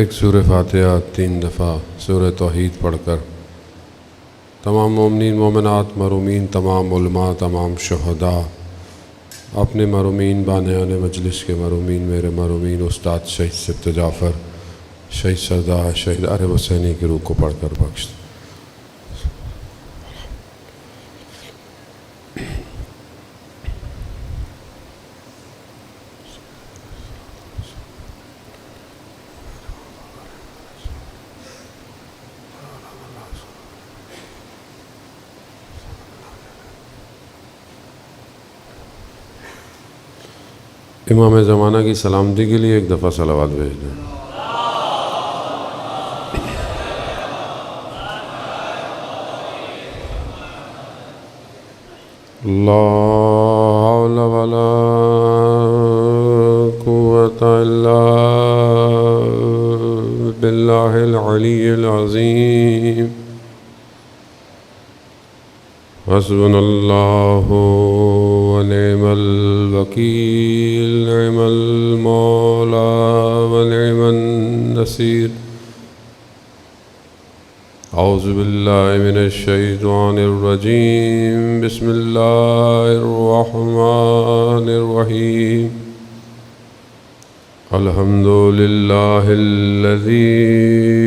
ایک سورہ فاتحہ 3 دفعہ سورہ توحید پڑھ کر تمام مومنین مومنات مرحومین تمام علماء تمام شہداء اپنے مرحومین بانیان مجلس کے مرحومین میرے مرحومین استاد شہید سبت جعفر شہید سردار شہید عارف حسینی کی روح کو پڑھ کر بخش دے۔ امام زمانہ کی سلامتی کے لیے ایک دفعہ صلوات بھیج دیں۔ لا حول ولا قوة الا باللہ العلی العظیم حسبنا اللہ ونعم الوکیل نعم المولا ونعم النصیر اعوذ باللہ من الشیطان الرجیم بسم اللہ الرحمن الرحیم الحمد للہ الذی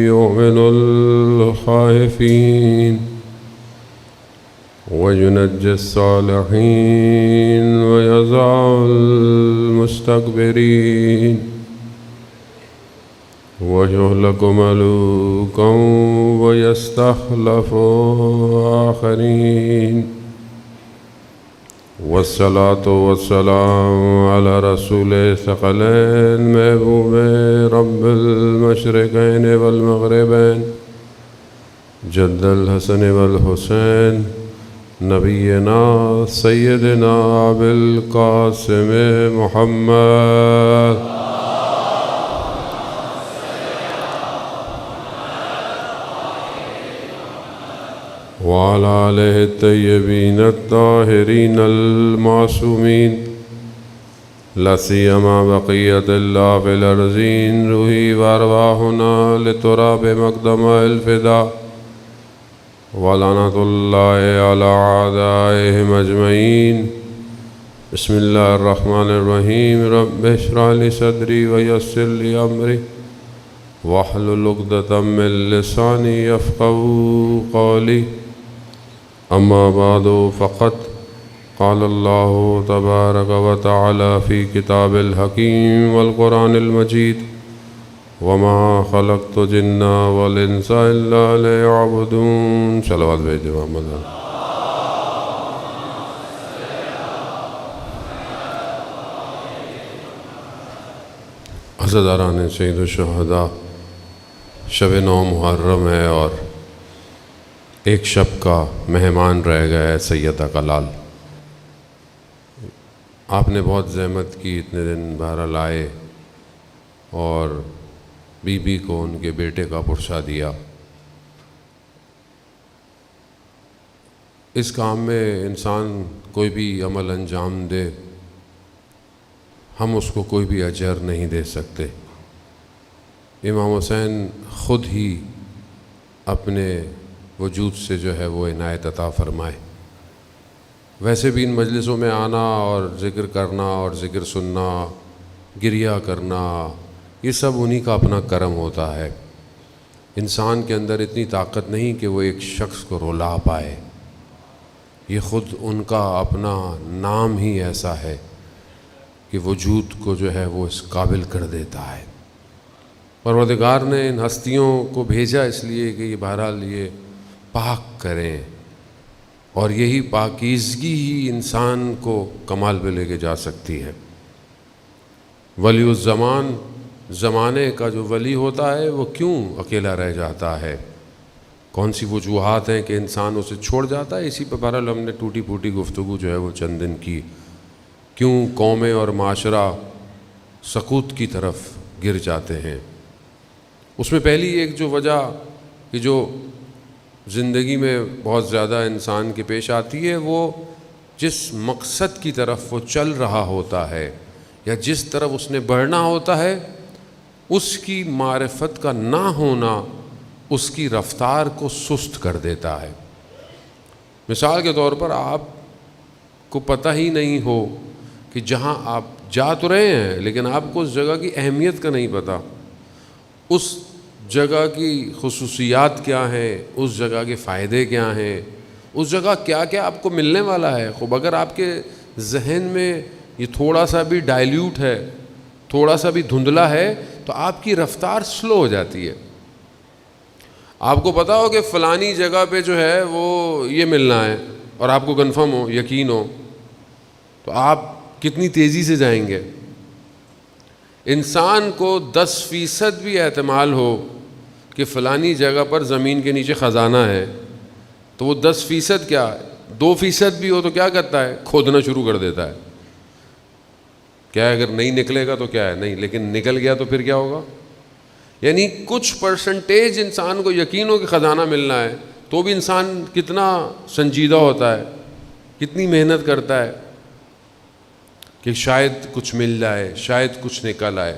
یؤمن الخائفین وينجي الصالحين ويضع المستكبرين ويهلك ملوكا ويستخلف آخرين والصلاة والسلام على رسول الثقلين محبوب رب المشرقين والمغربين جد الحسن والحسين نبینا سیدنا بالقاسم محمد وعلى آلہ الطیبین الطاہرین المعصومین لا سیما بقیت اللہ فی الارضین روحی وارواحنا لتراب مقدم الفدا ولعنۃ اللہ علی اعدائہم اجمعین بسم اللہ الرحمن الرحیم رب اشرح لی صدری ویسر لی امری واحلل عقدۃ من لسانی یفقہوا قولی اما بعد فقد قال اللہ تبارک و تعالی فی کتاب الحکیم والقرآن المجید وما خلقت الجن والانس الا ليعبدون صلوات بھیجے محمد عزاداران سید الشہداء شب 9 محرم ہے اور ایک شب کا مہمان رہ گیا ہے سیدہ کا لال۔ آپ نے بہت زحمت کی، اتنے دن بہرحال آئے اور بی بی کو ان کے بیٹے کا پرچہ دیا۔ اس کام میں انسان کوئی بھی عمل انجام دے، ہم اس کو کوئی بھی اجر نہیں دے سکتے۔ امام حسین خود ہی اپنے وجود سے جو ہے وہ عنایت عطا فرمائے۔ ویسے بھی ان مجلسوں میں آنا اور ذکر کرنا اور ذکر سننا، گریہ کرنا، یہ سب انہی کا اپنا کرم ہوتا ہے۔ انسان کے اندر اتنی طاقت نہیں کہ وہ ایک شخص کو رلا پائے، یہ خود ان کا اپنا نام ہی ایسا ہے کہ وجود کو جو ہے وہ اس قابل کر دیتا ہے۔ پروردگار نے ان ہستیوں کو بھیجا اس لیے کہ یہ بہرحال یہ پاک کریں، اور یہی پاکیزگی ہی انسان کو کمال پہ لے کے جا سکتی ہے۔ ولی الزمان، زمانے کا جو ولی ہوتا ہے وہ کیوں اکیلا رہ جاتا ہے؟ کون سی وجوہات ہیں کہ انسان اسے چھوڑ جاتا ہے؟ اسی پہ بہرحال ہم نے ٹوٹی پھوٹی گفتگو جو ہے وہ چند دن کی۔ کیوں قومیں اور معاشرہ سقوط کی طرف گر جاتے ہیں؟ اس میں پہلی ایک جو وجہ کہ جو زندگی میں بہت زیادہ انسان کے پیش آتی ہے، وہ جس مقصد کی طرف وہ چل رہا ہوتا ہے یا جس طرف اس نے بڑھنا ہوتا ہے، اس کی معرفت کا نہ ہونا اس کی رفتار کو سست کر دیتا ہے۔ مثال کے طور پر آپ کو پتہ ہی نہیں ہو کہ جہاں آپ جا تو رہے ہیں لیکن آپ کو اس جگہ کی اہمیت کا نہیں پتہ، اس جگہ کی خصوصیات کیا ہیں، اس جگہ کے فائدے کیا ہیں، اس جگہ کیا کیا آپ کو ملنے والا ہے۔ خوب اگر آپ کے ذہن میں یہ تھوڑا سا بھی ڈائلیوٹ ہے، تھوڑا سا بھی دھندلا ہے، تو آپ کی رفتار سلو ہو جاتی ہے۔ آپ کو پتا ہو کہ فلانی جگہ پہ جو ہے وہ یہ ملنا ہے اور آپ کو کنفرم ہو، یقین ہو، تو آپ کتنی تیزی سے جائیں گے۔ انسان کو 10% بھی احتمال ہو کہ فلانی جگہ پر زمین کے نیچے خزانہ ہے، تو وہ 10% کیا 2% بھی ہو تو کیا کرتا ہے؟ کھودنا شروع کر دیتا ہے۔ کیا ہے اگر نہیں نکلے گا تو کیا ہے، نہیں، لیکن نکل گیا تو پھر کیا ہوگا؟ یعنی کچھ پرسنٹیج انسان کو یقین ہو کہ خزانہ ملنا ہے تو بھی انسان کتنا سنجیدہ ہوتا ہے، کتنی محنت کرتا ہے کہ شاید کچھ مل جائے، شاید کچھ نکل آئے۔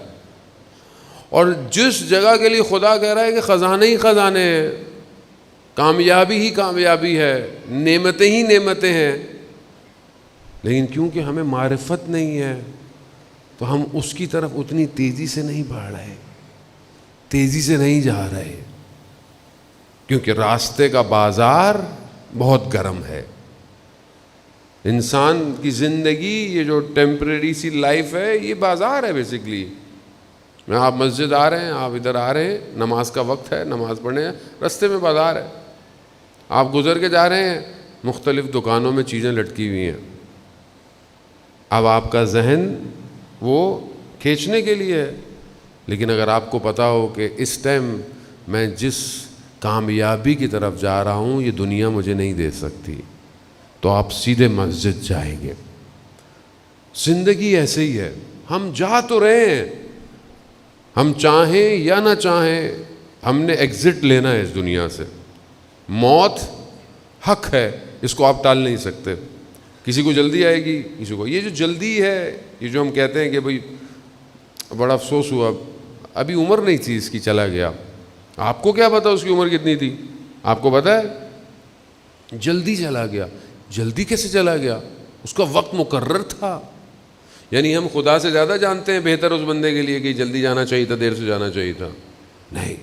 اور جس جگہ کے لیے خدا کہہ رہا ہے کہ خزانے ہی خزانے ہیں، کامیابی ہی کامیابی ہے، نعمتیں ہی نعمتیں ہیں، لیکن کیونکہ ہمیں معرفت نہیں ہے تو ہم اس کی طرف اتنی تیزی سے نہیں بڑھ رہے، تیزی سے نہیں جا رہے، کیونکہ راستے کا بازار بہت گرم ہے۔ انسان کی زندگی، یہ جو ٹیمپریری سی لائف ہے، یہ بازار ہے بیسیکلی۔ آپ مسجد آ رہے ہیں، آپ ادھر آ رہے ہیں، نماز کا وقت ہے، نماز پڑھنے ہیں، رستے میں بازار ہے، آپ گزر کے جا رہے ہیں، مختلف دکانوں میں چیزیں لٹکی ہوئی ہیں۔ اب آپ کا ذہن وہ کھینچنے کے لیے ہے، لیکن اگر آپ کو پتا ہو کہ اس ٹائم میں جس کامیابی کی طرف جا رہا ہوں یہ دنیا مجھے نہیں دے سکتی، تو آپ سیدھے مسجد جائیں گے۔ زندگی ایسے ہی ہے، ہم جا تو رہے ہیں، ہم چاہیں یا نہ چاہیں ہم نے ایگزٹ لینا ہے اس دنیا سے۔ موت حق ہے، اس کو آپ ٹال نہیں سکتے۔ کسی کو جلدی آئے گی، کسی کو، یہ جو جلدی ہے، یہ جو ہم کہتے ہیں کہ بھئی بڑا افسوس ہوا، ابھی عمر نہیں تھی اس کی، چلا گیا۔ آپ کو کیا پتا اس کی عمر کتنی تھی؟ آپ کو پتا ہے؟ جلدی چلا گیا۔ جلدی کیسے چلا گیا؟ اس کا وقت مقرر تھا۔ یعنی ہم خدا سے زیادہ جانتے ہیں بہتر اس بندے کے لیے کہ جلدی جانا چاہیے تھا، دیر سے جانا چاہیے تھا؟ نہیں،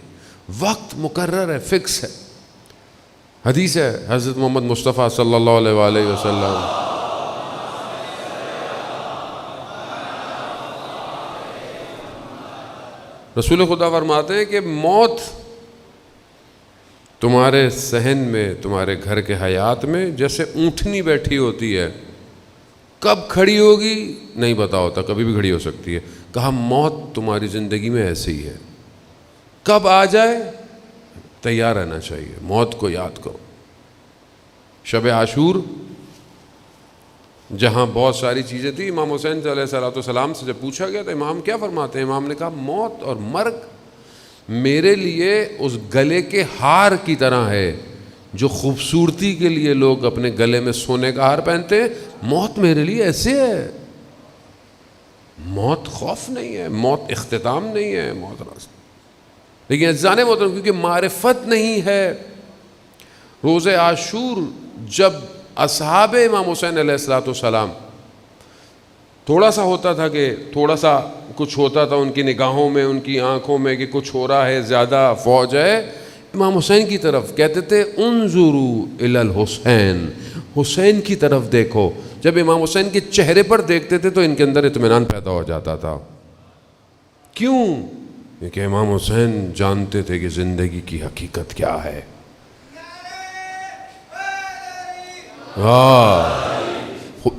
وقت مقرر ہے، فکس ہے۔ حدیث ہے حضرت محمد مصطفیٰ صلی اللہ علیہ وآلہ وسلم، رسول خدا فرماتے ہیں کہ موت تمہارے صحن میں، تمہارے گھر کے حیات میں جیسے اونٹنی بیٹھی ہوتی ہے، کب کھڑی ہوگی نہیں پتا ہوتا، کبھی بھی کھڑی ہو سکتی ہے۔ کہا موت تمہاری زندگی میں ایسے ہی ہے، کب آ جائے تیار رہنا چاہیے، موت کو یاد کرو۔ شب عاشور جہاں بہت ساری چیزیں تھیں، امام حسین علیہ السلام سے جب پوچھا گیا تو امام کیا فرماتے ہیں؟ امام نے کہا موت اور مرگ میرے لیے اس گلے کے ہار کی طرح ہے جو خوبصورتی کے لیے لوگ اپنے گلے میں سونے کا ہار پہنتے ہیں، موت میرے لیے ایسے ہے۔ موت خوف نہیں ہے، موت اختتام نہیں ہے، موت راستہ۔ لیکن عزیزان محترم، کیونکہ معرفت نہیں ہے، روز عاشور جب اصحاب امام حسین علیہ السلام تھوڑا سا ہوتا تھا کہ تھوڑا سا کچھ ہوتا تھا ان کی نگاہوں میں، ان کی آنکھوں میں کہ کچھ ہو رہا ہے، زیادہ فوج ہے، امام حسین کی طرف کہتے تھے انظروا الی الحسین، حسین کی طرف دیکھو۔ جب امام حسین کے چہرے پر دیکھتے تھے تو ان کے اندر اطمینان پیدا ہو جاتا تھا۔ کیوں؟ کیونکہ امام حسین جانتے تھے کہ زندگی کی حقیقت کیا ہے۔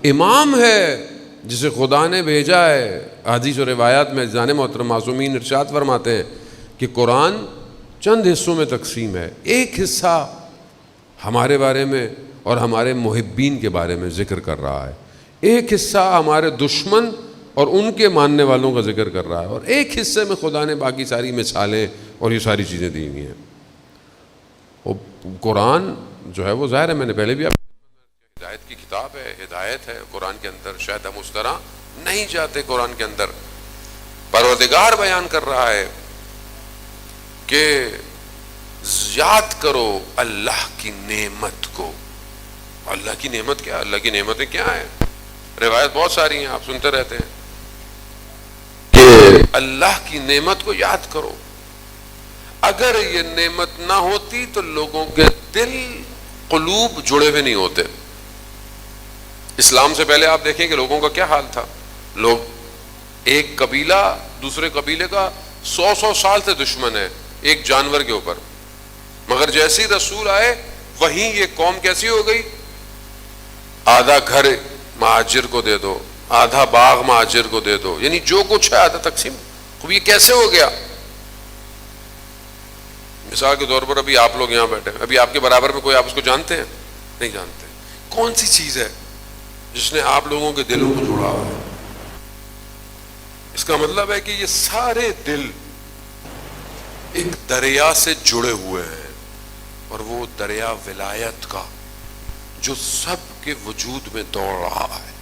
امام ہے جسے خدا نے بھیجا ہے۔ حدیث و روایات میں عزیزان محترم معصومین ارشاد فرماتے ہیں کہ قرآن چند حصوں میں تقسیم ہے، ایک حصہ ہمارے بارے میں اور ہمارے محبین کے بارے میں ذکر کر رہا ہے، ایک حصہ ہمارے دشمن اور ان کے ماننے والوں کا ذکر کر رہا ہے، اور ایک حصے میں خدا نے باقی ساری مثالیں اور یہ ساری چیزیں دی ہوئی ہیں۔ اور قرآن جو ہے وہ ظاہر ہے، میں نے پہلے بھی ہدایت کی کتاب ہے، ہدایت ہے قرآن کے اندر، شاید ہم اس طرح نہیں جاتے قرآن کے اندر، پروردگار بیان کر رہا ہے کہ یاد کرو اللہ کی نعمت کو. اللہ کی نعمت کیا؟ اللہ کی نعمتیں کیا ہیں؟ روایت بہت ساری ہیں، آپ سنتے رہتے ہیں کہ اللہ کی نعمت کو یاد کرو. اگر یہ نعمت نہ ہوتی تو لوگوں کے دل قلوب جڑے ہوئے نہیں ہوتے. اسلام سے پہلے آپ دیکھیں کہ لوگوں کا کیا حال تھا. لوگ ایک قبیلہ دوسرے قبیلے کا 100 سال سے دشمن ہے ایک جانور کے اوپر، مگر جیسے ہی رسول آئے وہیں یہ قوم کیسی ہو گئی؟ آدھا گھر مہاجر کو دے دو، آدھا باغ مہاجر کو دے دو، یعنی جو کچھ ہے آدھا تقسیم. خوب یہ کیسے ہو گیا؟ مثال کے طور پر ابھی آپ لوگ یہاں بیٹھے ہیں، ابھی آپ کے برابر میں کوئی آپ اس کو جانتے ہیں؟ نہیں جانتے. کون سی چیز ہے جس نے آپ لوگوں کے دلوں کو جوڑا ہوا ہے؟ اس کا مطلب ہے کہ یہ سارے دل ایک دریا سے جڑے ہوئے ہیں، اور وہ دریا ولایت کا جو سب کے وجود میں دوڑ رہا ہے.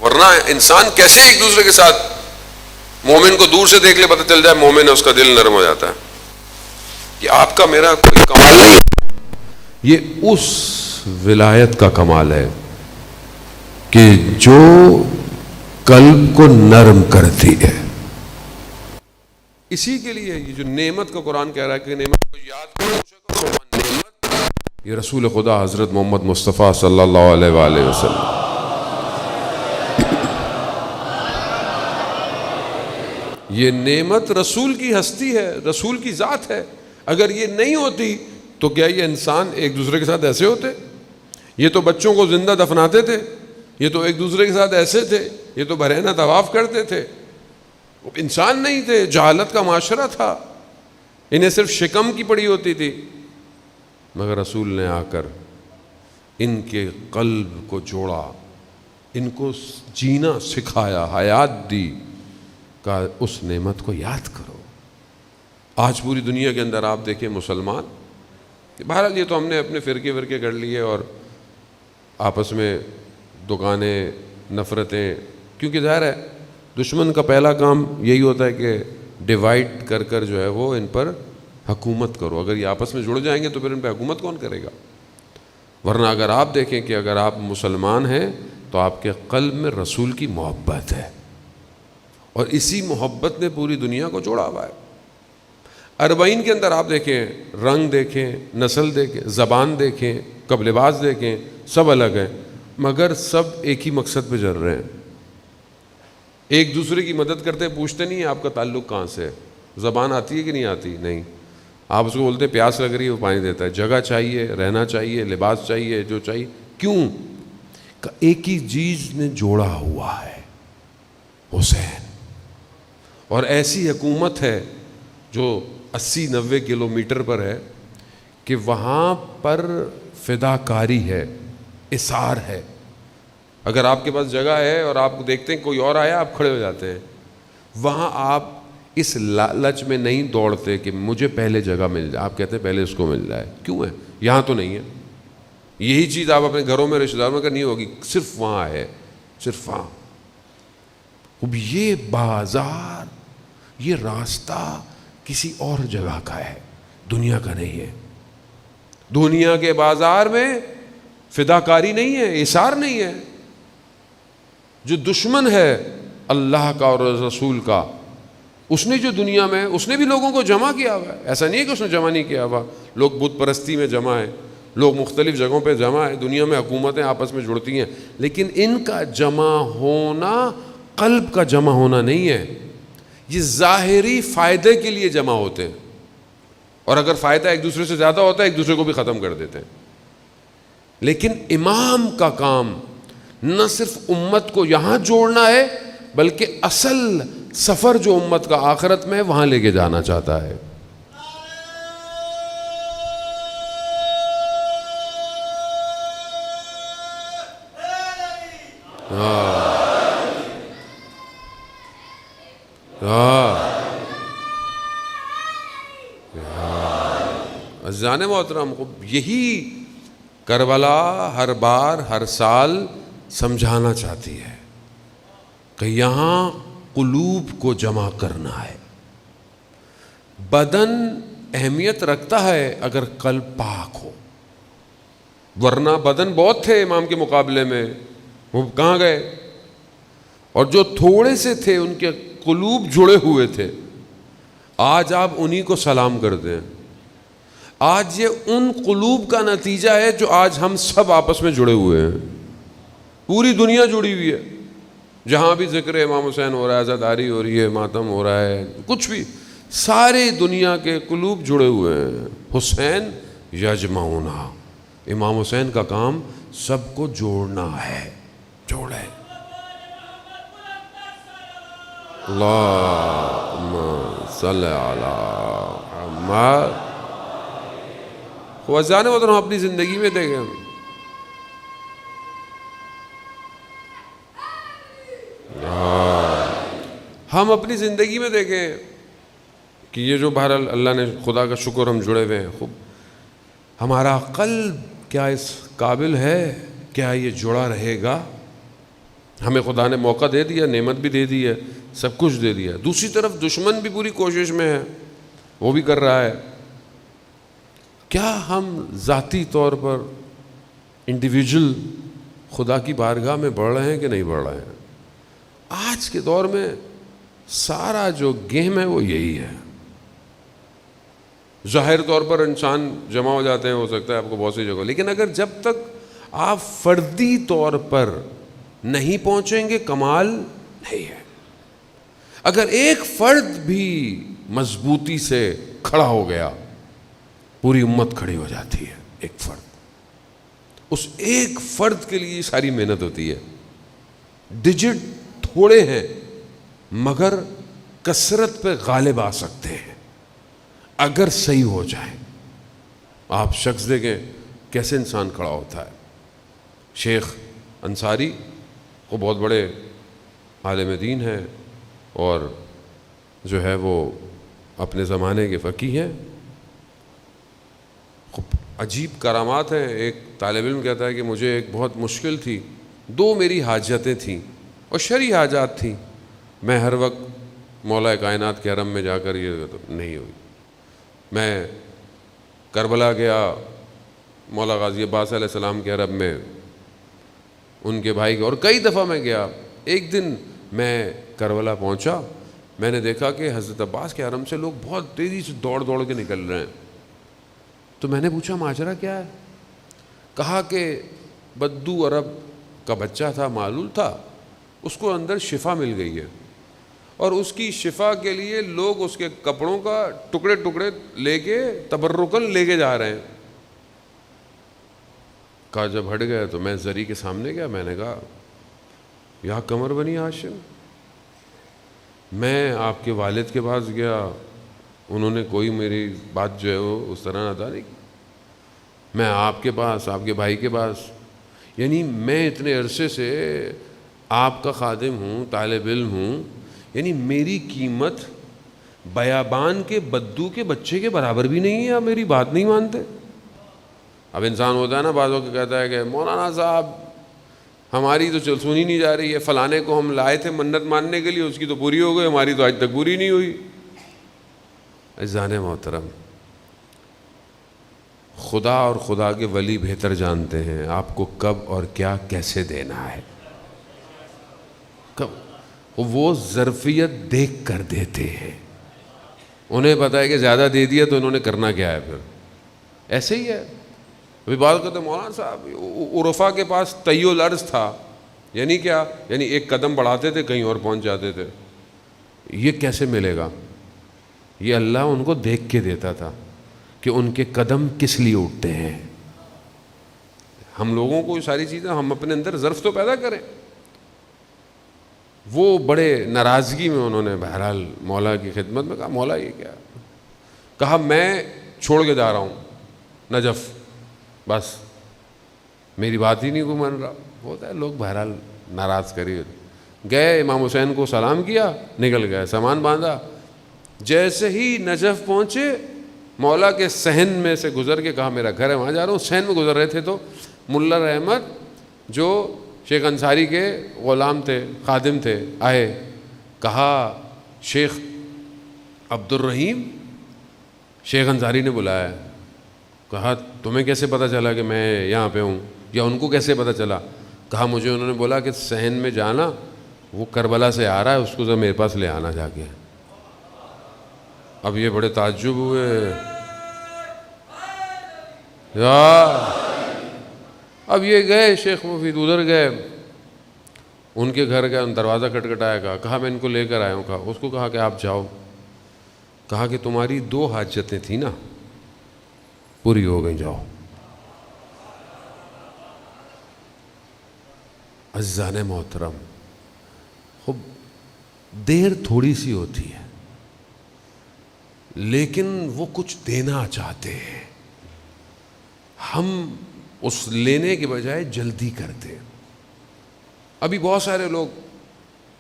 ورنہ انسان کیسے ایک دوسرے کے ساتھ، مومن کو دور سے دیکھ لے پتہ چل جائے مومن ہے، اس کا دل نرم ہو جاتا ہے. یہ آپ کا میرا کوئی کمال نہیں، یہ اس ولایت کا کمال ہے کہ جو قلب کو نرم کرتی ہے. اسی کے لیے یہ جو نعمت کا قرآن کہہ رہا ہے کہ نعمت کو یاد کرو، نعمت یہ رسول خدا حضرت محمد مصطفیٰ صلی اللہ علیہ وآلہ وسلم. یہ نعمت رسول کی ہستی ہے، رسول کی ذات ہے. اگر یہ نہیں ہوتی تو کیا یہ انسان ایک دوسرے کے ساتھ ایسے ہوتے؟ یہ تو بچوں کو زندہ دفناتے تھے، یہ تو ایک دوسرے کے ساتھ ایسے تھے، یہ تو برہنہ طواف کرتے تھے. انسان نہیں تھے، جہالت کا معاشرہ تھا، انہیں صرف شکم کی پڑی ہوتی تھی. مگر رسول نے آ کر ان کے قلب کو جوڑا، ان کو جینا سکھایا، حیات دی، کہا اس نعمت کو یاد کرو. آج پوری دنیا کے اندر آپ دیکھیں مسلمان، بہرحال یہ تو ہم نے اپنے فرقے کر لیے اور آپس میں دکانیں، نفرتیں، کیونکہ ظاہر ہے دشمن کا پہلا کام یہی ہوتا ہے کہ ڈیوائیڈ کر جو ہے وہ ان پر حکومت کرو. اگر یہ آپس میں جڑ جائیں گے تو پھر ان پہ حکومت کون کرے گا؟ ورنہ اگر آپ دیکھیں کہ اگر آپ مسلمان ہیں تو آپ کے قلب میں رسول کی محبت ہے، اور اسی محبت نے پوری دنیا کو جوڑا ہوا ہے. اربعین کے اندر آپ دیکھیں، رنگ دیکھیں، نسل دیکھیں، زبان دیکھیں، کب لباس دیکھیں، سب الگ ہیں، مگر سب ایک ہی مقصد پہ چل رہے ہیں. ایک دوسرے کی مدد کرتے پوچھتے نہیں ہیں آپ کا تعلق کہاں سے ہے، زبان آتی ہے کہ نہیں آتی. نہیں، آپ اس کو بولتے ہیں پیاس لگ رہی ہے وہ پانی دیتا ہے، جگہ چاہیے، رہنا چاہیے، لباس چاہیے، جو چاہیے. کیوں؟ ایک ہی چیز نے جوڑا ہوا ہے، حسین. اور ایسی حکومت ہے جو 80-90 کلومیٹر پر ہے کہ وہاں پر فداکاری ہے، اثار ہے. اگر آپ کے پاس جگہ ہے اور آپ دیکھتے ہیں کوئی اور آیا، آپ کھڑے ہو جاتے ہیں. وہاں آپ اس لالچ میں نہیں دوڑتے کہ مجھے پہلے جگہ مل جائے، آپ کہتے ہیں پہلے اس کو مل جائے. کیوں ہے؟ یہاں تو نہیں ہے. یہی چیز آپ اپنے گھروں میں، رشتہ داروں میں نہیں ہوگی، صرف وہاں ہے، صرف وہاں. اب یہ بازار، یہ راستہ کسی اور جگہ کا ہے، دنیا کا نہیں ہے. دنیا کے بازار میں فداکاری نہیں ہے، اثار نہیں ہے. جو دشمن ہے اللہ کا اور رسول کا، اس نے جو دنیا میں، اس نے بھی لوگوں کو جمع کیا ہوا ہے. ایسا نہیں ہے کہ اس نے جمع نہیں کیا ہوا. لوگ بت پرستی میں جمع ہیں، لوگ مختلف جگہوں پہ جمع ہیں، دنیا میں حکومتیں آپس میں جڑتی ہیں، لیکن ان کا جمع ہونا قلب کا جمع ہونا نہیں ہے. یہ ظاہری فائدے کے لیے جمع ہوتے ہیں، اور اگر فائدہ ایک دوسرے سے زیادہ ہوتا ہے ایک دوسرے کو بھی ختم کر دیتے ہیں. لیکن امام کا کام نہ صرف امت کو یہاں جوڑنا ہے، بلکہ اصل سفر جو امت کا آخرت میں ہے وہاں لے کے جانا چاہتا ہے. عزیزان محترم، یہی کربلا ہر بار ہر سال سمجھانا چاہتی ہے کہ یہاں قلوب کو جمع کرنا ہے. بدن اہمیت رکھتا ہے اگر قلب پاک ہو، ورنہ بدن بہت تھے امام کے مقابلے میں، وہ کہاں گئے؟ اور جو تھوڑے سے تھے ان کے قلوب جڑے ہوئے تھے. آج آپ انہی کو سلام کرتے ہیں. آج یہ ان قلوب کا نتیجہ ہے جو آج ہم سب آپس میں جڑے ہوئے ہیں. پوری دنیا جڑی ہوئی ہے. جہاں بھی ذکر امام حسین ہو رہا ہے، عزاداری ہو رہی ہے، ماتم ہو رہا ہے، کچھ بھی، ساری دنیا کے قلوب جڑے ہوئے ہیں. حسین یجمعنا، امام حسین کا کام سب کو جوڑنا ہے. جوڑے. اللہم صلی علی محمد. خواجان وہ تو ہم اپنی زندگی میں دیکھیں، ہم اپنی زندگی میں دیکھیں کہ یہ جو بہرحال اللہ نے، خدا کا شکر ہم جڑے ہوئے ہیں. خوب ہمارا قلب کیا اس قابل ہے؟ کیا یہ جڑا رہے گا؟ ہمیں خدا نے موقع دے دیا، نعمت بھی دے دی ہے، سب کچھ دے دیا. دوسری طرف دشمن بھی پوری کوشش میں ہے، وہ بھی کر رہا ہے. کیا ہم ذاتی طور پر انڈیویجول خدا کی بارگاہ میں بڑھ رہے ہیں کہ نہیں بڑھ رہے ہیں؟ آج کے دور میں سارا جو گیم ہے وہ یہی ہے. ظاہر طور پر انسان جمع ہو جاتے ہیں، ہو سکتا ہے آپ کو بہت سی جگہ، لیکن اگر جب تک آپ فردی طور پر نہیں پہنچیں گے کمال نہیں ہے. اگر ایک فرد بھی مضبوطی سے کھڑا ہو گیا پوری امت کھڑی ہو جاتی ہے. ایک فرد، اس ایک فرد کے لیے ساری محنت ہوتی ہے. ڈیجٹ تھوڑے ہیں مگر کثرت پہ غالب آ سکتے ہیں اگر صحیح ہو جائے. آپ شخص دیکھیں کیسے انسان کھڑا ہوتا ہے. شیخ انصاری وہ بہت بڑے عالم دین ہیں اور جو ہے وہ اپنے زمانے کے فقیہ ہیں. عجیب کرامات ہیں. ایک طالب علم کہتا ہے کہ مجھے ایک بہت مشکل تھی، 2 میری حاجتیں تھیں اور شرعی حاجات تھیں. میں ہر وقت مولا کائنات کے حرم میں جا کر یہ نہیں ہوئی. میں کربلا گیا، مولا غازی عباس علیہ السلام کے حرم میں، ان کے بھائی کے، اور کئی دفعہ میں گیا. ایک دن میں کربلا پہنچا، میں نے دیکھا کہ حضرت عباس کے حرم سے لوگ بہت تیزی سے دوڑ کے نکل رہے ہیں. تو میں نے پوچھا ماجرا کیا ہے؟ کہا کہ بدو عرب کا بچہ تھا، معلول تھا، اس کو اندر شفا مل گئی ہے اور اس کی شفا کے لیے لوگ اس کے کپڑوں کا ٹکڑے لے کے تبرکن لے کے جا رہے ہیں. کہا جب ہٹ گئے تو میں زری کے سامنے گیا. میں نے کہا یا قمر بنی ہاشم، میں آپ کے والد کے پاس گیا، انہوں نے کوئی میری بات جو ہے وہ اس طرح ادا نہیں کی. میں آپ کے پاس، آپ کے بھائی کے پاس، یعنی میں اتنے عرصے سے آپ کا خادم ہوں، طالب علم ہوں، یعنی میری قیمت بیابان کے بدو کے بچے کے برابر بھی نہیں ہے. آپ میری بات نہیں مانتے. اب انسان ہوتا ہے نا بعضوں کو کہتا ہے کہ مولانا صاحب ہماری تو سنی نہیں جا رہی ہے، فلانے کو ہم لائے تھے منت ماننے کے لیے، اس کی تو پوری ہو گئی، ہماری تو آج تک پوری نہیں ہوئی. عزیزان محترم، خدا اور خدا کے ولی بہتر جانتے ہیں آپ کو کب اور کیا کیسے دینا ہے. کب وہ ظرفیت دیکھ کر دیتے ہیں. انہیں پتہ ہے کہ زیادہ دے دیا تو انہوں نے کرنا کیا ہے. پھر ایسے ہی ہے. ابھی بات کرتے ہیں مولانا صاحب عرفا کے پاس طی الارض تھا، یعنی کیا؟ یعنی ایک قدم بڑھاتے تھے کہیں اور پہنچ جاتے تھے. یہ کیسے ملے گا؟ یہ اللہ ان کو دیکھ کے دیتا تھا کہ ان کے قدم کس لیے اٹھتے ہیں. ہم لوگوں کو یہ ساری چیزیں، ہم اپنے اندر ظرف تو پیدا کریں. وہ بڑے ناراضگی میں انہوں نے بہرحال مولا کی خدمت میں کہا مولا یہ کیا؟ کہا میں چھوڑ کے جا رہا ہوں نجف، بس میری بات ہی نہیں کو مان رہا. ہوتا ہے لوگ بہرحال ناراض کری. گئے امام حسین کو سلام کیا، نکل گئے، سامان باندھا. جیسے ہی نجف پہنچے مولا کے صحن میں سے گزر کے کہا میرا گھر ہے وہاں جا رہا ہوں. صحن میں گزر رہے تھے تو ملا رحمت جو شیخ انصاری کے غلام تھے، خادم تھے، آئے، کہا شیخ عبد الرحیم، شیخ انصاری نے بلایا، کہا تمہیں کیسے پتہ چلا کہ میں یہاں پہ ہوں، یا ان کو کیسے پتہ چلا؟ کہا مجھے انہوں نے بولا کہ صحن میں جانا، وہ کربلا سے آ رہا ہے، اس کو ذرا میرے پاس لے آنا جا کے۔ اب یہ بڑے تعجب ہوئے، اب یہ گئے شیخ مفید ادھر گئے، ان کے گھر گئے، ان دروازہ کھٹکھٹایا، کہا میں ان کو لے کر آیا ہوں، کہا اس کو کہا کہ آپ جاؤ، کہا کہ تمہاری 2 حاجتیں تھیں نا، پوری ہو گئی، جاؤ۔ عزیزان محترم، خوب دیر تھوڑی سی ہوتی ہے لیکن وہ کچھ دینا چاہتے ہیں، ہم اس لینے کے بجائے جلدی کرتے ہیں۔ ابھی بہت سارے لوگ،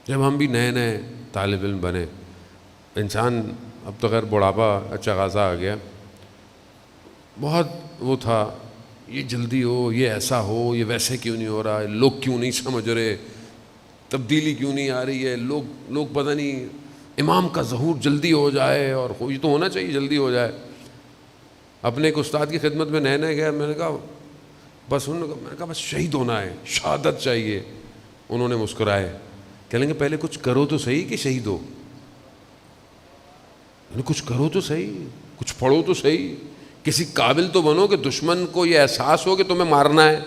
جب ہم بھی نئے نئے طالب علم بنے، انسان اب تو خیر بڑھاپا اچھا خاصا آ گیا، بہت وہ تھا، یہ جلدی ہو، یہ ایسا ہو، یہ ویسے کیوں نہیں ہو رہا ہے، لوگ کیوں نہیں سمجھ رہے، تبدیلی کیوں نہیں آ رہی ہے، لوگ پتہ نہیں، امام کا ظہور جلدی ہو جائے، اور یہ تو ہونا چاہیے جلدی ہو جائے۔ اپنے ایک استاد کی خدمت میں نئے نئے گیا، میں نے کہا بس شہید ہونا ہے، شہادت چاہیے۔ انہوں نے مسکرائے، کہیں گے پہلے کچھ کرو تو صحیح کہ شہید ہو، کچھ کرو تو صحیح، کچھ پڑھو تو صحیح، کسی قابل تو بنو کہ دشمن کو یہ احساس ہو کہ تمہیں مارنا ہے۔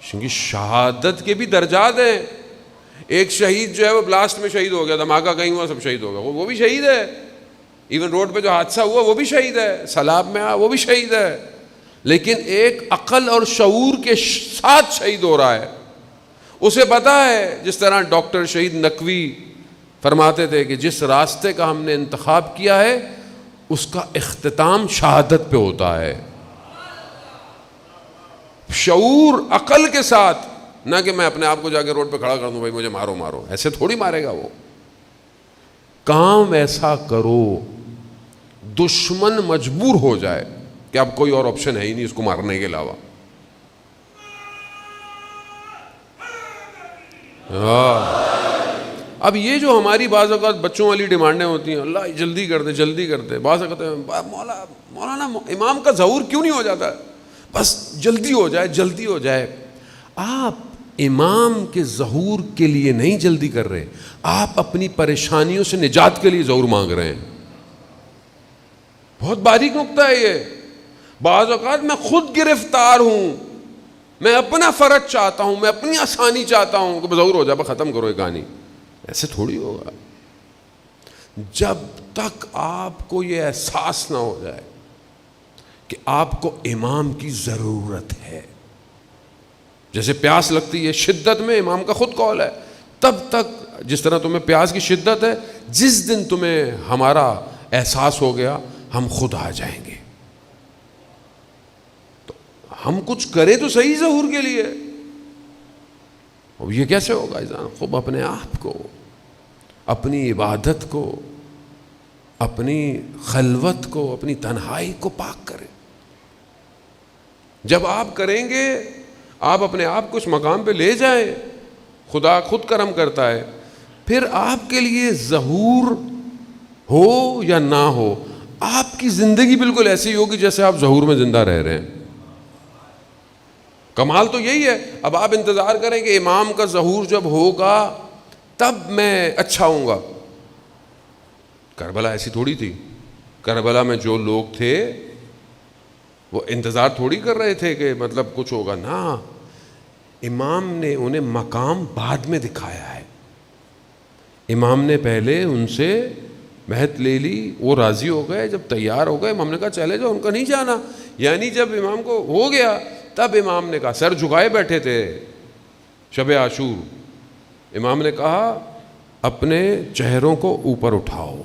کیونکہ شہادت کے بھی درجات ہیں، ایک شہید جو ہے وہ بلاسٹ میں شہید ہو گیا، دھماکہ کہیں ہوا، سب شہید ہو گیا، وہ بھی شہید ہے۔ ایون روڈ پہ جو حادثہ ہوا وہ بھی شہید ہے، سیلاب میں وہ بھی شہید ہے، لیکن ایک عقل اور شعور کے ساتھ شہید ہو رہا ہے۔ اسے پتا ہے، جس طرح ڈاکٹر شہید نقوی فرماتے تھے کہ جس راستے کا ہم نے انتخاب کیا ہے اس کا اختتام شہادت پہ ہوتا ہے۔ شعور عقل کے ساتھ، نہ کہ میں اپنے آپ کو جا کے روڈ پہ کھڑا کر دوں، بھائی مجھے مارو مارو، ایسے تھوڑی مارے گا وہ۔ کام ایسا کرو دشمن مجبور ہو جائے کہ اب کوئی اور آپشن ہے ہی نہیں اس کو مارنے کے علاوہ۔ اب یہ جو ہماری بعض اوقات بچوں والی ڈیمانڈیں ہوتی ہیں، اللہ جلدی کر دے جلدی کر دے، بعض اوقات مولانا امام کا ظہور کیوں نہیں ہو جاتا، بس جلدی ہو جائے جلدی ہو جائے۔ آپ امام کے ظہور کے لیے نہیں جلدی کر رہے، آپ اپنی پریشانیوں سے نجات کے لیے ظہور مانگ رہے ہیں۔ بہت باریک نقطہ ہے یہ۔ بعض اوقات میں خود گرفتار ہوں، میں اپنا فرج چاہتا ہوں، میں اپنی آسانی چاہتا ہوں کہ ظہور ہو جائے، ختم کرو یہ کہانی۔ ایسے تھوڑی ہوگا۔ جب تک آپ کو یہ احساس نہ ہو جائے کہ آپ کو امام کی ضرورت ہے، جیسے پیاس لگتی ہے شدت میں، امام کا خود قول ہے، تب تک جس طرح تمہیں پیاس کی شدت ہے، جس دن تمہیں ہمارا احساس ہو گیا ہم خود آ جائیں گے۔ تو ہم کچھ کریں تو صحیح ظہور کے لیے۔ اب یہ کیسے ہوگا انسان خوب اپنے آپ کو، اپنی عبادت کو، اپنی خلوت کو، اپنی تنہائی کو پاک کرے۔ جب آپ کریں گے، آپ اپنے آپ کو اس مقام پہ لے جائیں، خدا خود کرم کرتا ہے، پھر آپ کے لیے ظہور ہو یا نہ ہو، آپ کی زندگی بالکل ایسی ہوگی جیسے آپ ظہور میں زندہ رہ رہے ہیں۔ کمال تو یہی ہے۔ اب آپ انتظار کریں کہ امام کا ظہور جب ہوگا تب میں اچھا ہوں گا۔ کربلا ایسی تھوڑی تھی۔ کربلا میں جو لوگ تھے وہ انتظار تھوڑی کر رہے تھے کہ مطلب کچھ ہوگا، نا، امام نے انہیں مقام بعد میں دکھایا ہے۔ امام نے پہلے ان سے مہد لے لی، وہ راضی ہو گئے، جب تیار ہو گئے امام نے کہا چلے جاؤ، ان کا نہیں جانا۔ یعنی جب امام کو ہو گیا تب امام نے کہا، سر جھکائے بیٹھے تھے شب عاشور، امام نے کہا اپنے چہروں کو اوپر اٹھاؤ۔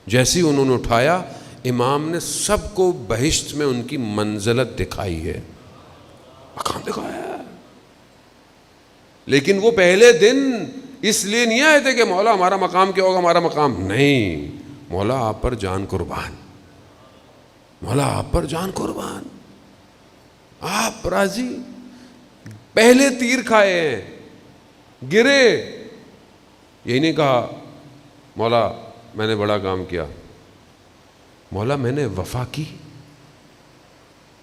جیسی انہوں نے اٹھایا، امام نے سب کو بہشت میں ان کی منزلت دکھائی ہے، مقام دکھایا ہے۔ لیکن وہ پہلے دن اس لیے نہیں آئے تھے کہ مولا ہمارا مقام کیا ہوگا، ہمارا مقام نہیں، مولا آپ پر جان قربان، مولا آپ پر جان قربان، آپ راضی، پہلے تیر کھائے ہیں, گرے, یہی نہیں کہا مولا میں نے بڑا کام کیا, مولا میں نے وفا کی.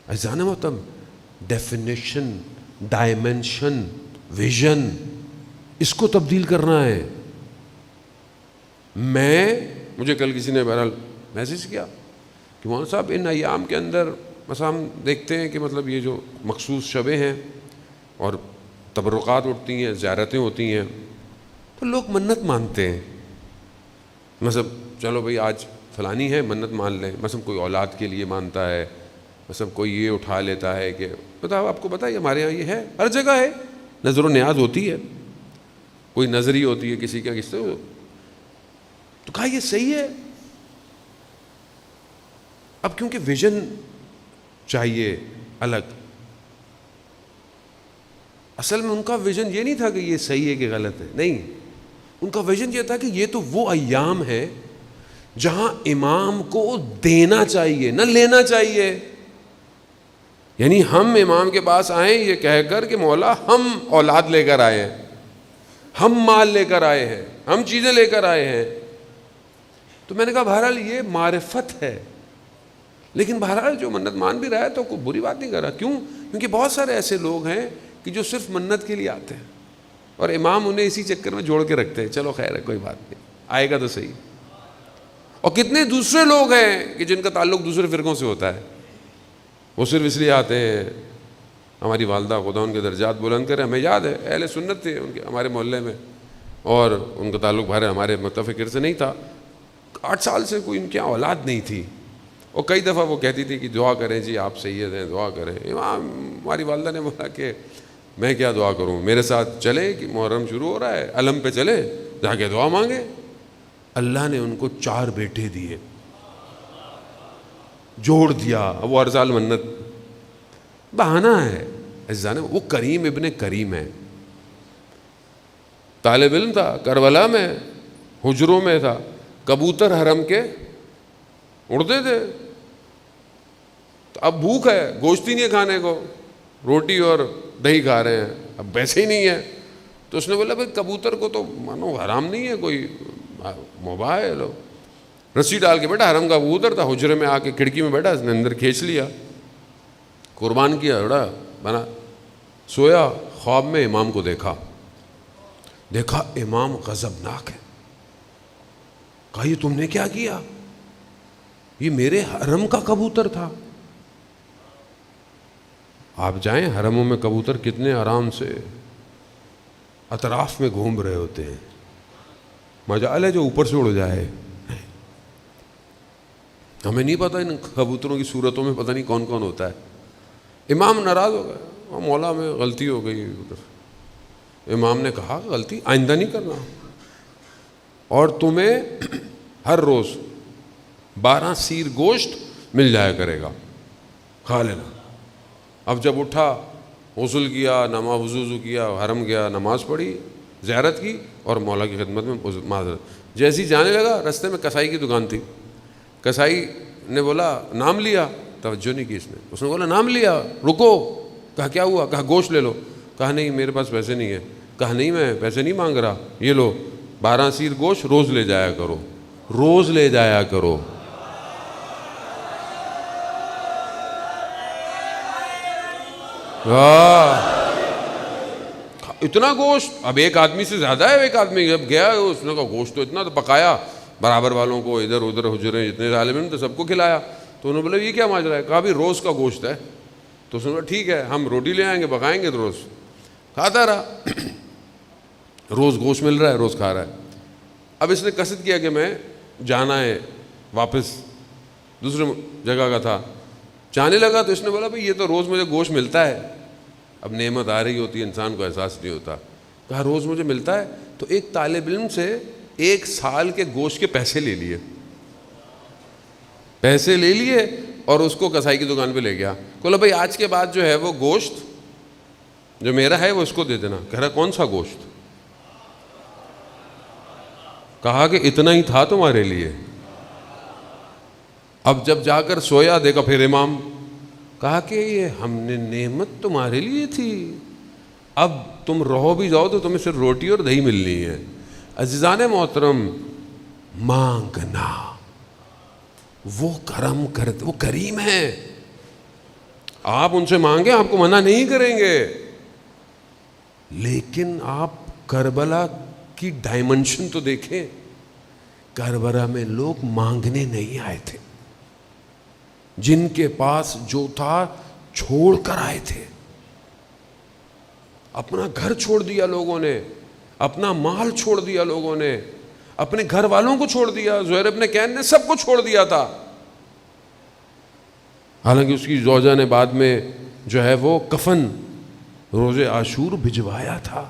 ایسا مطلب ڈیفینیشن, ڈائمینشن, ویژن, اس کو تبدیل کرنا ہے. مجھے کل کسی نے بہرحال میسیج کیا کہ مولانا صاحب ان ایام کے اندر مثلا ہم دیکھتے ہیں کہ مطلب یہ جو مخصوص شبیں ہیں اور تبرکات اٹھتی ہیں, زیارتیں ہوتی ہیں, تو لوگ منت مانتے ہیں. مثلا چلو بھئی آج فلانی ہے, منت مان لیں. مثلا کوئی اولاد کے لیے مانتا ہے, مثلا کوئی یہ اٹھا لیتا ہے کہ بتاؤ, آپ کو پتہ ہے ہمارے یہاں یہ ہے, ہر جگہ ہے, نظر و نیاز ہوتی ہے, کوئی نظری ہوتی ہے کسی کا کس سے. تو کہا یہ صحیح ہے. اب کیونکہ ویژن چاہیے الگ. اصل میں ان کا ویژن یہ نہیں تھا کہ یہ صحیح ہے کہ غلط ہے, نہیں, ان کا ویژن یہ تھا کہ یہ تو وہ ایام ہے جہاں امام کو دینا چاہیے نہ لینا چاہیے. یعنی ہم امام کے پاس آئیں یہ کہہ کر کہ مولا ہم اولاد لے کر آئے ہیں, ہم مال لے کر آئے ہیں, ہم چیزیں لے کر آئے ہیں. تو میں نے کہا بہرحال یہ معرفت ہے, لیکن بہرحال جو منت مان بھی رہا ہے تو کوئی بری بات نہیں کر رہا. کیوں؟ کیونکہ بہت سارے ایسے لوگ ہیں کہ جو صرف منت کے لیے آتے ہیں اور امام انہیں اسی چکر میں جوڑ کے رکھتے ہیں, چلو خیر ہے کوئی بات نہیں, آئے گا تو صحیح. اور کتنے دوسرے لوگ ہیں کہ جن کا تعلق دوسرے فرقوں سے ہوتا ہے, وہ صرف اس لیے آتے ہیں. ہماری والدہ خدا ان کے درجات بلند کرے, ہمیں یاد ہے اہل سنت تھے ان کے ہمارے محلے میں, اور ان کا تعلق ہمارے متفقر سے نہیں تھا. 8 سال سے کوئی ان کی اولاد نہیں تھی, اور کئی دفعہ وہ کہتی تھی کہ دعا کریں جی آپ سید ہیں, دعا کریں. امام ہماری والدہ نے بولا کہ میں کیا دعا کروں, میرے ساتھ چلے کہ محرم شروع ہو رہا ہے, علم پہ چلے, جا کے دعا مانگے. اللہ نے ان کو 4 بیٹے دیے, جوڑ دیا. اب وہ ہر سال منت بہانہ ہے. عزیزان وہ کریم ابن کریم ہے, طالب علم تھا, کربلا میں حجروں میں تھا, کبوتر حرم کے اڑتے تھے. تو اب بھوک ہے, گوشت ہی نہیں ہے کھانے کو, روٹی اور دہی کھا رہے ہیں, اب ویسے ہی نہیں ہے. تو اس نے بولا بھائی کبوتر کو تو مانو حرام نہیں ہے, کوئی مباح ہے. لو رسی ڈال کے بیٹھا, حرم کا کبوتر تھا, حجرے میں آ کے کھڑکی میں بیٹھا, اس نے اندر کھینچ لیا, قربان کیا, بڑا بنا. سویا, خواب میں امام کو دیکھا امام غضبناک ہے. کہا یہ تم نے کیا کیا؟ یہ میرے حرم کا کبوتر تھا. آپ جائیں حرموں میں, کبوتر کتنے آرام سے اطراف میں گھوم رہے ہوتے ہیں, مجال ہے جو اوپر سے اڑ جائے. ہمیں نہیں پتہ ان کبوتروں کی صورتوں میں پتہ نہیں کون کون ہوتا ہے. امام ناراض ہو گئے, مولا میں غلطی ہو گئی. امام نے کہا غلطی آئندہ نہیں کرنا, اور تمہیں ہر روز 12 سیر گوشت مل جایا کرے گا, کھا لینا. اب جب اٹھا, غسل کیا, نماز وضو کیا, حرم گیا, نماز پڑھی, زیارت کی, اور مولا کی خدمت میں معذرت. جیسے ہی جانے لگا, رستے میں کسائی کی دکان تھی. کسائی نے بولا نام لیا, توجہ نہیں کی اس نے بولا نام لیا, رکو. کہا کیا ہوا؟ کہا گوشت لے لو. کہا نہیں میرے پاس پیسے نہیں ہیں. کہا نہیں میں پیسے نہیں مانگ رہا, یہ لو 12 سیر گوشت, روز لے جایا کرو, روز لے جایا کرو. اتنا گوشت, اب ایک آدمی سے زیادہ ہے. ایک آدمی جب گیا اس نے کہا گوشت تو اتنا, تو پکایا, برابر والوں کو, ادھر ادھر حجرے جتنے ظالم ہیں تو سب کو کھلایا. تو انہوں نے بولا یہ کیا ماجرا ہے؟ کہا بھی روز کا گوشت ہے. تو اس نے بولا ٹھیک ہے, ہم روٹی لے آئیں گے, پکائیں گے, تو روز کھاتا رہا. روز گوشت مل رہا ہے, روز کھا رہا ہے. اب اس نے قصد کیا کہ میں جانا ہے واپس, دوسرے جگہ کا تھا. جانے لگا تو اس نے بولا بھائی یہ تو روز مجھے گوشت ملتا ہے. اب نعمت آ رہی ہوتی ہے, انسان کو احساس نہیں ہوتا. کہا روز مجھے ملتا ہے. تو ایک طالب علم سے 1 سال کے گوشت کے پیسے لے لیے اور اس کو کسائی کی دکان پہ لے گیا. بولا بھائی آج کے بعد جو ہے وہ گوشت جو میرا ہے وہ اس کو دے دینا. کہہ رہا کون سا گوشت؟ کہا کہ اتنا ہی تھا تمہارے لیے. اب جب جا کر سویا, دیکھا پھر امام. کہا کہ یہ ہم نے نعمت تمہارے لیے تھی, اب تم رہو بھی جاؤ تو تمہیں صرف روٹی اور دہی ملنی ہے. عزیزان محترم, مانگنا, وہ کرم کرتے, وہ کریم ہیں. آپ ان سے مانگیں, آپ کو منع نہیں کریں گے, لیکن آپ کربلا کی ڈائمنشن تو دیکھیں. کربلا میں لوگ مانگنے نہیں آئے تھے, جن کے پاس جو تھا چھوڑ کر آئے تھے. اپنا گھر چھوڑ دیا لوگوں نے, اپنا مال چھوڑ دیا لوگوں نے, اپنے گھر والوں کو چھوڑ دیا. زہیر ابن کین نے سب کو چھوڑ دیا تھا, حالانکہ اس کی زوجہ نے بعد میں جو ہے وہ کفن روز عاشور بھجوایا تھا.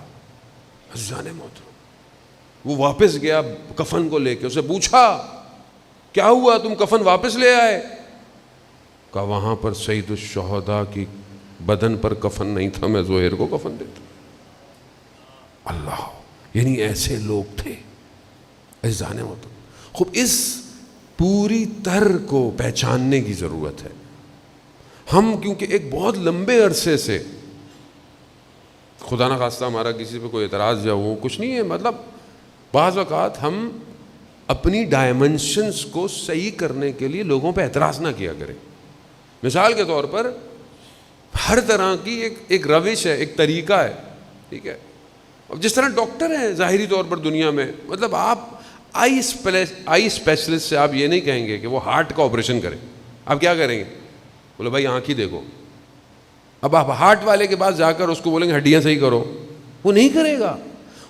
عزیزان محترم, وہ واپس گیا کفن کو لے کے, اسے پوچھا کیا ہوا, تم کفن واپس لے آئے؟ کہا وہاں پر سید الشہداء کی بدن پر کفن نہیں تھا, میں زہیر کو کفن دیتا. اللہ, یعنی ایسے لوگ تھے. عزیزان محترم, خوب اس پوری تر کو پہچاننے کی ضرورت ہے. ہم کیونکہ ایک بہت لمبے عرصے سے, خدا نہ خواستہ ہمارا کسی پہ کوئی اعتراض یا وہ کچھ نہیں ہے, مطلب بعض اوقات ہم اپنی ڈائمنشنز کو صحیح کرنے کے لیے لوگوں پہ اعتراض نہ کیا کریں. مثال کے طور پر ہر طرح کی ایک روش ہے, ایک طریقہ ہے, ٹھیک ہے. اب جس طرح ڈاکٹر ہیں ظاہری طور پر دنیا میں, مطلب آپ آئی اسپیشلسٹ سے آپ یہ نہیں کہیں گے کہ وہ ہارٹ کا آپریشن کریں. آپ کیا کریں گے؟ بولے بھائی آنکھ ہی دیکھو. اب آپ ہارٹ والے کے پاس جا کر اس کو بولیں گے ہڈیاں صحیح کرو, وہ نہیں کرے گا.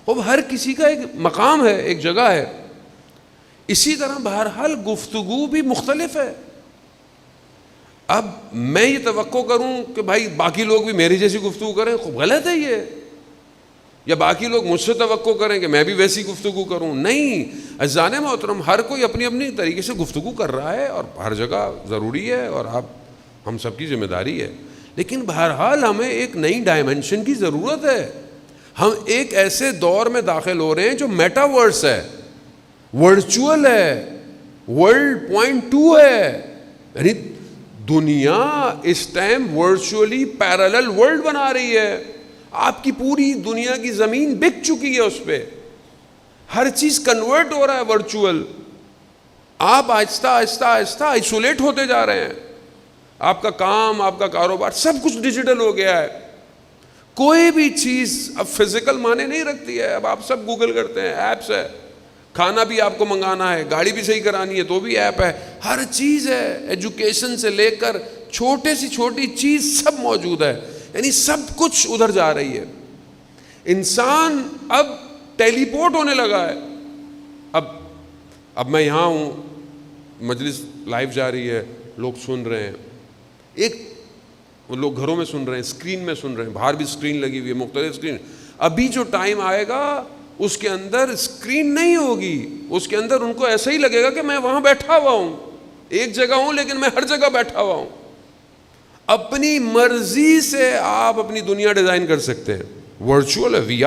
اب ہر کسی کا ایک مقام ہے, ایک جگہ ہے. اسی طرح بہرحال گفتگو بھی مختلف ہے. اب میں یہ توقع کروں کہ بھائی باقی لوگ بھی میری جیسی گفتگو کریں, خوب غلط ہے یہ. یا باقی لوگ مجھ سے توقع کریں کہ میں بھی ویسی گفتگو کروں, نہیں. عزیزان محترم, ہر کوئی اپنی اپنی طریقے سے گفتگو کر رہا ہے اور ہر جگہ ضروری ہے, اور ہم سب کی ذمہ داری ہے. لیکن بہرحال ہمیں ایک نئی ڈائمنشن کی ضرورت ہے. ہم ایک ایسے دور میں داخل ہو رہے ہیں جو میٹاورس ہے, ورچوئل ہے, ورلڈ 0.2 ہے. یعنی دنیا اس ٹائم ورچولی پیرالل ورلڈ بنا رہی ہے. آپ کی پوری دنیا کی زمین بک چکی ہے, اس پہ ہر چیز کنورٹ ہو رہا ہے ورچوئل. آپ آہستہ آہستہ آہستہ آئسولیٹ ہوتے جا رہے ہیں. آپ کا کام, آپ کا کاروبار, سب کچھ ڈیجیٹل ہو گیا ہے. کوئی بھی چیز اب فزیکل معنی نہیں رکھتی ہے. اب آپ سب گوگل کرتے ہیں, ایپس ہے. کھانا بھی آپ کو منگانا ہے, گاڑی بھی صحیح کرانی ہے تو بھی ایپ ہے, ہر چیز ہے. ایجوکیشن سے لے کر چھوٹے سی چھوٹی چیز سب موجود ہے. یعنی سب کچھ ادھر جا رہی ہے. انسان اب ٹیلی پورٹ ہونے لگا ہے. اب میں یہاں ہوں, مجلس لائیو جا رہی ہے, لوگ سن رہے ہیں, ایک لوگ گھروں میں سن رہے ہیں, اسکرین میں سن رہے ہیں, باہر بھی اسکرین لگی ہوئی ہے, مختلف اسکرین. ابھی جو ٹائم آئے گا اس کے اندر اسکرین نہیں ہوگی, اس کے اندر ان کو ایسا ہی لگے گا کہ میں وہاں بیٹھا ہوا ہوں, ایک جگہ ہوں لیکن میں ہر جگہ بیٹھا ہوا ہوں. اپنی مرضی سے آپ اپنی دنیا ڈیزائن کر سکتے ہیں. ورچوئل ہے, وی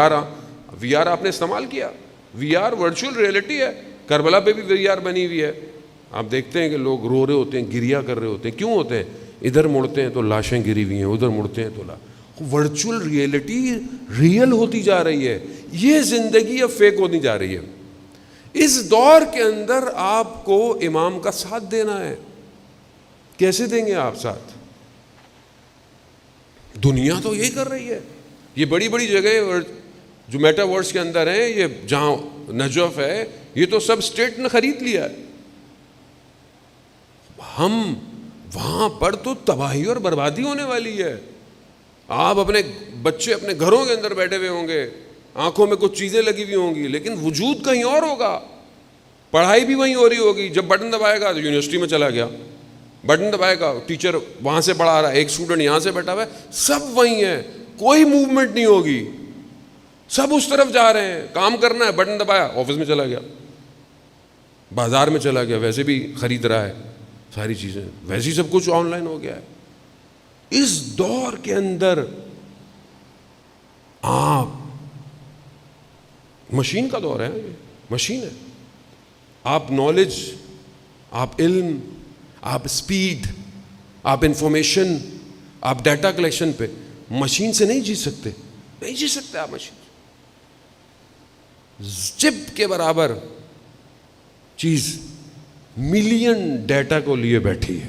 آر آپ نے استعمال کیا, وی آر ورچوئل ریئلٹی ہے. کربلا پہ بھی وی آر بنی ہوئی ہے. آپ دیکھتے ہیں کہ لوگ رو رہے ہوتے ہیں, گریا کر رہے ہوتے ہیں. کیوں ہوتے ہیں؟ ادھر مڑتے ہیں تو لاشیں گری ہوئی ہیں, ادھر مڑتے ہیں تو ورچوئل ریئلٹی ریئل ہوتی جا رہی ہے. یہ زندگی اب فیک ہوتی جا رہی ہے. اس دور کے اندر آپ کو امام کا ساتھ دینا ہے. کیسے دیں گے آپ ساتھ؟ دنیا تو یہی کر رہی ہے. یہ بڑی بڑی جگہ جو میٹاورس کے اندر ہیں, یہ جہاں نجف ہے, یہ تو سب اسٹیٹ نے خرید لیا ہے. ہم وہاں پر تو تباہی اور بربادی ہونے والی ہے. آپ اپنے بچے اپنے گھروں کے اندر بیٹھے ہوئے ہوں گے, آنکھوں میں کچھ چیزیں لگی ہوئی ہوں گی, لیکن وجود کہیں اور ہوگا. پڑھائی بھی وہیں ہو رہی ہوگی. جب بٹن دبائے گا تو یونیورسٹی میں چلا گیا, بٹن دبائے گا ٹیچر وہاں سے پڑھا رہا ہے, ایک اسٹوڈنٹ یہاں سے بیٹھا ہوا ہے, سب وہیں ہے, کوئی موومنٹ نہیں ہوگی. سب اس طرف جا رہے ہیں. کام کرنا ہے, بٹن دبایا, آفس میں چلا گیا, بازار میں چلا گیا, ویسے بھی خرید رہا ہے ساری چیزیں, ویسے ہی سب کچھ آن لائن ہو گیا ہے. اس دور کے اندر آپ, مشین کا دور ہے, مشین ہے. آپ نالج, آپ علم, آپ اسپیڈ, آپ انفارمیشن, آپ ڈیٹا کلیکشن پہ مشین سے نہیں جیت سکتے. نہیں جی سکتے آپ مشین. چپ کے برابر چیز ملین ڈیٹا کو لیے بیٹھی ہے,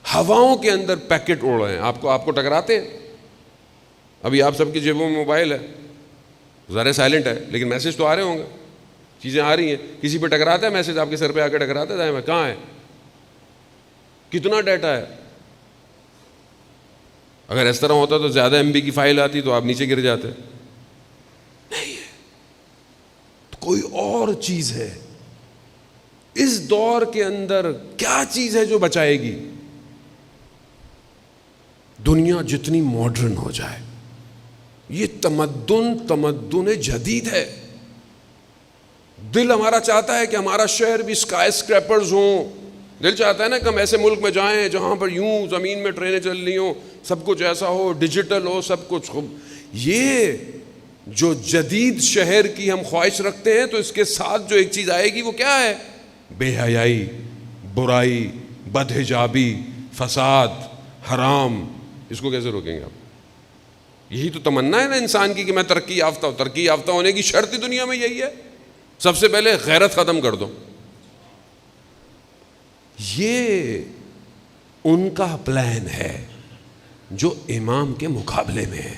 ہواؤں کے اندر پیکٹ اڑ رہے ہیں, آپ کو ٹکراتے ہیں. ابھی آپ سب کی جیبوں میں موبائل ہے, ذرا سائلنٹ ہے لیکن میسج تو آ رہے ہوں گے, چیزیں آ رہی ہیں. کسی پہ ٹکراتا ہے میسج, آپ کے سر پہ آ کے ٹکراتا ہے, کہاں ہے, کتنا ڈیٹا ہے. اگر اس طرح ہوتا تو زیادہ MB کی فائل آتی تو آپ نیچے گر جاتے. نہیں ہے, تو کوئی اور چیز ہے. اس دور کے اندر کیا چیز ہے جو بچائے گی؟ دنیا جتنی ماڈرن ہو جائے, یہ تمدن جدید ہے. دل ہمارا چاہتا ہے کہ ہمارا شہر بھی اسکائی اسکریپرز ہوں. دل چاہتا ہے نا کہ ہم ایسے ملک میں جائیں جہاں پر یوں زمین میں ٹرینیں چل رہی ہوں, سب کچھ ایسا ہو, ڈیجیٹل ہو سب کچھ. یہ جو جدید شہر کی ہم خواہش رکھتے ہیں تو اس کے ساتھ جو ایک چیز آئے گی وہ کیا ہے؟ بے حیائی, برائی, بدحجابی, فساد, حرام. اس کو کیسے روکیں گے آپ؟ یہی تو تمنا ہے نا انسان کی کہ میں ترقی یافتہ ہوں. ترقی یافتہ ہونے کی شرط ہی دنیا میں یہی ہے, سب سے پہلے غیرت ختم کر دو. یہ ان کا پلان ہے جو امام کے مقابلے میں ہے.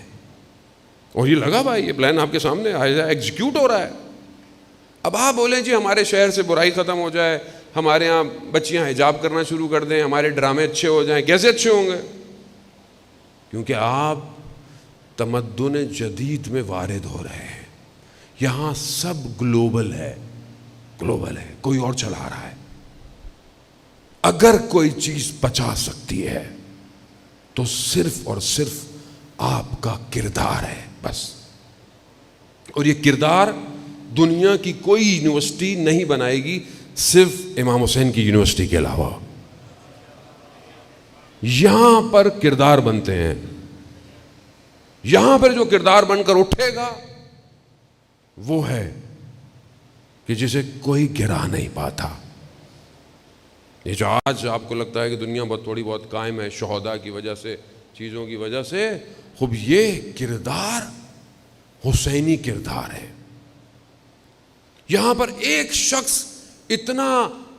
اور یہ لگا بھائی, یہ پلان آپ کے سامنے ایگزیکیوٹ ہو رہا ہے. اب آپ بولیں جی ہمارے شہر سے برائی ختم ہو جائے, ہمارے ہاں بچیاں حجاب کرنا شروع کر دیں, ہمارے ڈرامے اچھے ہو جائیں. کیسے اچھے ہوں گے؟ کیونکہ آپ تمدن جدید میں وارد ہو رہے ہیں. یہاں سب گلوبل ہے, کوئی اور چلا رہا ہے. اگر کوئی چیز بچا سکتی ہے تو صرف اور صرف آپ کا کردار ہے بس. اور یہ کردار دنیا کی کوئی یونیورسٹی نہیں بنائے گی صرف امام حسین کی یونیورسٹی کے علاوہ. یہاں پر کردار بنتے ہیں. یہاں پر جو کردار بن کر اٹھے گا وہ ہے کہ جسے کوئی گرا نہیں پاتا. یہ جو آج آپ کو لگتا ہے کہ دنیا بہت تھوڑی بہت قائم ہے شہداء کی وجہ سے, چیزوں کی وجہ سے, خوب یہ کردار حسینی کردار ہے. یہاں پر ایک شخص اتنا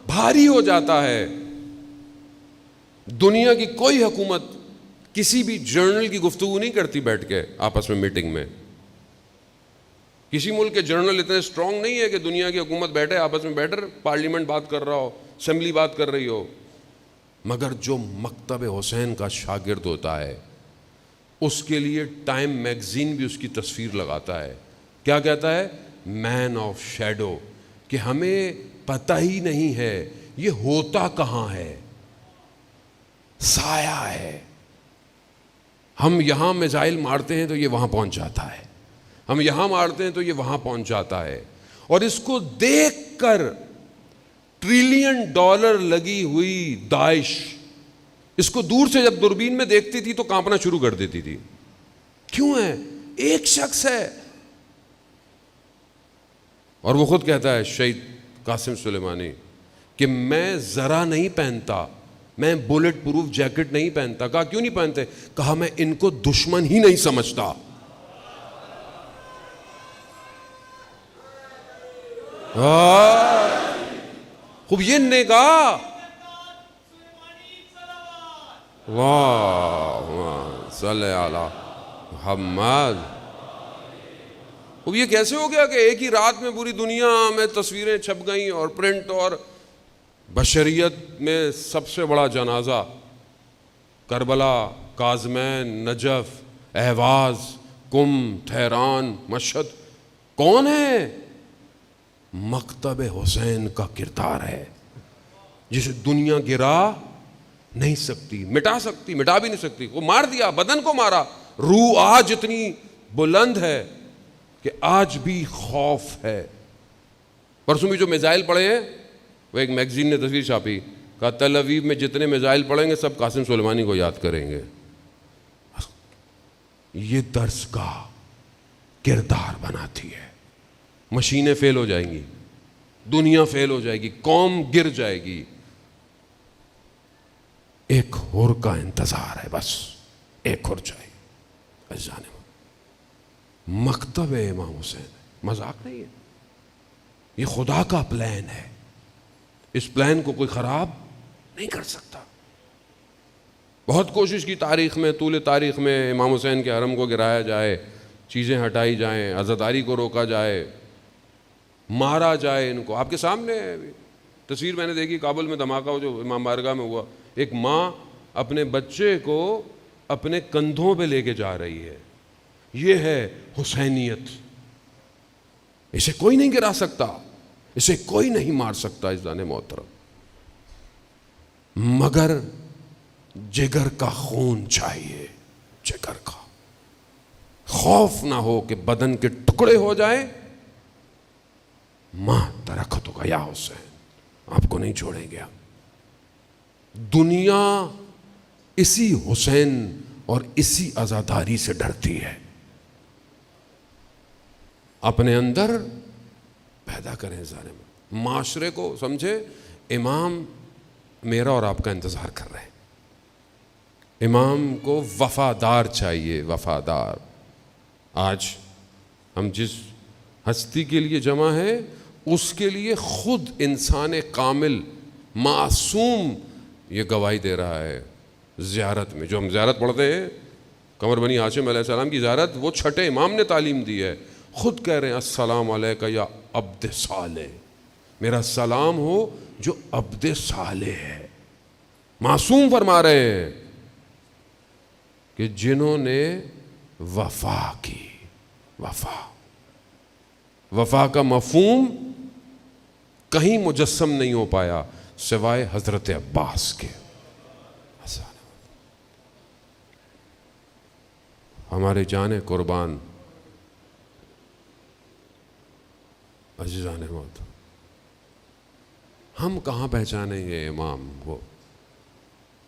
بھاری ہو جاتا ہے, دنیا کی کوئی حکومت کسی بھی جرنل کی گفتگو نہیں کرتی بیٹھ کے آپس میں میٹنگ میں. کسی ملک کے جرنل اتنے اسٹرانگ نہیں ہے کہ دنیا کی حکومت بیٹھے آپس میں بیٹھ پارلیمنٹ بات کر رہا ہو, اسمبلی بات کر رہی ہو. مگر جو مکتب حسین کا شاگرد ہوتا ہے اس کے لیے ٹائم میگزین بھی اس کی تصویر لگاتا ہے. کیا کہتا ہے؟ مین آف شیڈو, کہ ہمیں پتہ ہی نہیں ہے یہ ہوتا کہاں ہے, سایہ ہے. ہم یہاں میزائل مارتے ہیں تو یہ وہاں پہنچ جاتا ہے, ہم یہاں مارتے ہیں تو یہ وہاں پہنچ جاتا ہے. اور اس کو دیکھ کر $1 ٹریلین لگی ہوئی داعش اس کو دور سے جب دوربین میں دیکھتی تھی تو کانپنا شروع کر دیتی تھی. کیوں ہے؟ ایک شخص ہے. اور وہ خود کہتا ہے شہید قاسم سلیمانی کہ میں ذرا نہیں پہنتا, میں بلٹ پروف جیکٹ نہیں پہنتا. کہا کیوں نہیں پہنتے؟ کہا میں ان کو دشمن ہی نہیں سمجھتا. خوب یہ نے کہا واہ صلی علی محمد. خوب یہ کیسے ہو گیا کہ ایک ہی رات میں پوری دنیا میں تصویریں چھپ گئیں اور پرنٹ, اور بشریت میں سب سے بڑا جنازہ کربلا, کاظمین, نجف, اہواز, کم, تہران, مشہد کون ہے؟ مکتب حسین کا کردار ہے جسے دنیا گرا نہیں سکتی, مٹا سکتی, مٹا بھی نہیں سکتی. وہ مار دیا, بدن کو مارا. روح آج اتنی بلند ہے کہ آج بھی خوف ہے. پرسوں بھی جو میزائل پڑے ہیں وہ ایک میگزین نے تصویر چھاپی, کہا تل اویو میں جتنے میزائل پڑیں گے سب قاسم سلیمانی کو یاد کریں گے. یہ درس کا کردار بناتی ہے. مشینیں فیل ہو جائیں گی, دنیا فیل ہو جائے گی, قوم گر جائے گی, ایک ہور کا انتظار ہے, بس ایک ہور چاہیے. بس جانے مکتب امام حسین، مذاق نہیں ہے، یہ خدا کا پلان ہے، اس پلان کو کوئی خراب نہیں کر سکتا۔ بہت کوشش کی تاریخ میں، طول تاریخ میں، امام حسین کے حرم کو گرایا جائے، چیزیں ہٹائی جائیں، عزاداری کو روکا جائے، مارا جائے ان کو۔ آپ کے سامنے تصویر میں نے دیکھی کابل میں دھماکہ جو امام بارگاہ میں ہوا، ایک ماں اپنے بچے کو اپنے کندھوں پہ لے کے جا رہی ہے۔ یہ ہے حسینیت، اسے کوئی نہیں گرا سکتا، اسے کوئی نہیں مار سکتا عزیزان محترم، مگر جگر کا خون چاہیے، جگر کا۔ خوف نہ ہو کہ بدن کے ٹکڑے ہو جائیں، ماں درخت ہوگا یا حسین، آپ کو نہیں چھوڑیں گے۔ دنیا اسی حسین اور اسی عزاداری سے ڈرتی ہے۔ اپنے اندر پیدا کریں ظالم، معاشرے کو سمجھے امام میرا اور آپ کا انتظار کر رہے ہیں، امام کو وفادار چاہیے، وفادار۔ آج ہم جس ہستی کے لیے جمع ہیں اس کے لیے خود انسان کامل معصوم یہ گواہی دے رہا ہے زیارت میں۔ جو ہم زیارت پڑھتے ہیں قمر بنی ہاشم علیہ السلام کی زیارت، وہ چھٹے امام نے تعلیم دی ہے، خود کہہ رہے ہیں السلام علیکہ یا عبد صالح، میرا سلام ہو جو عبد صالح ہے۔ معصوم فرما رہے ہیں کہ جنہوں نے وفا کی، وفا کا مفہوم کہیں مجسم نہیں ہو پایا سوائے حضرت عباس کے۔ ہمارے جان قربان عزیزان موت، ہم کہاں پہچانیں گے امام کو؟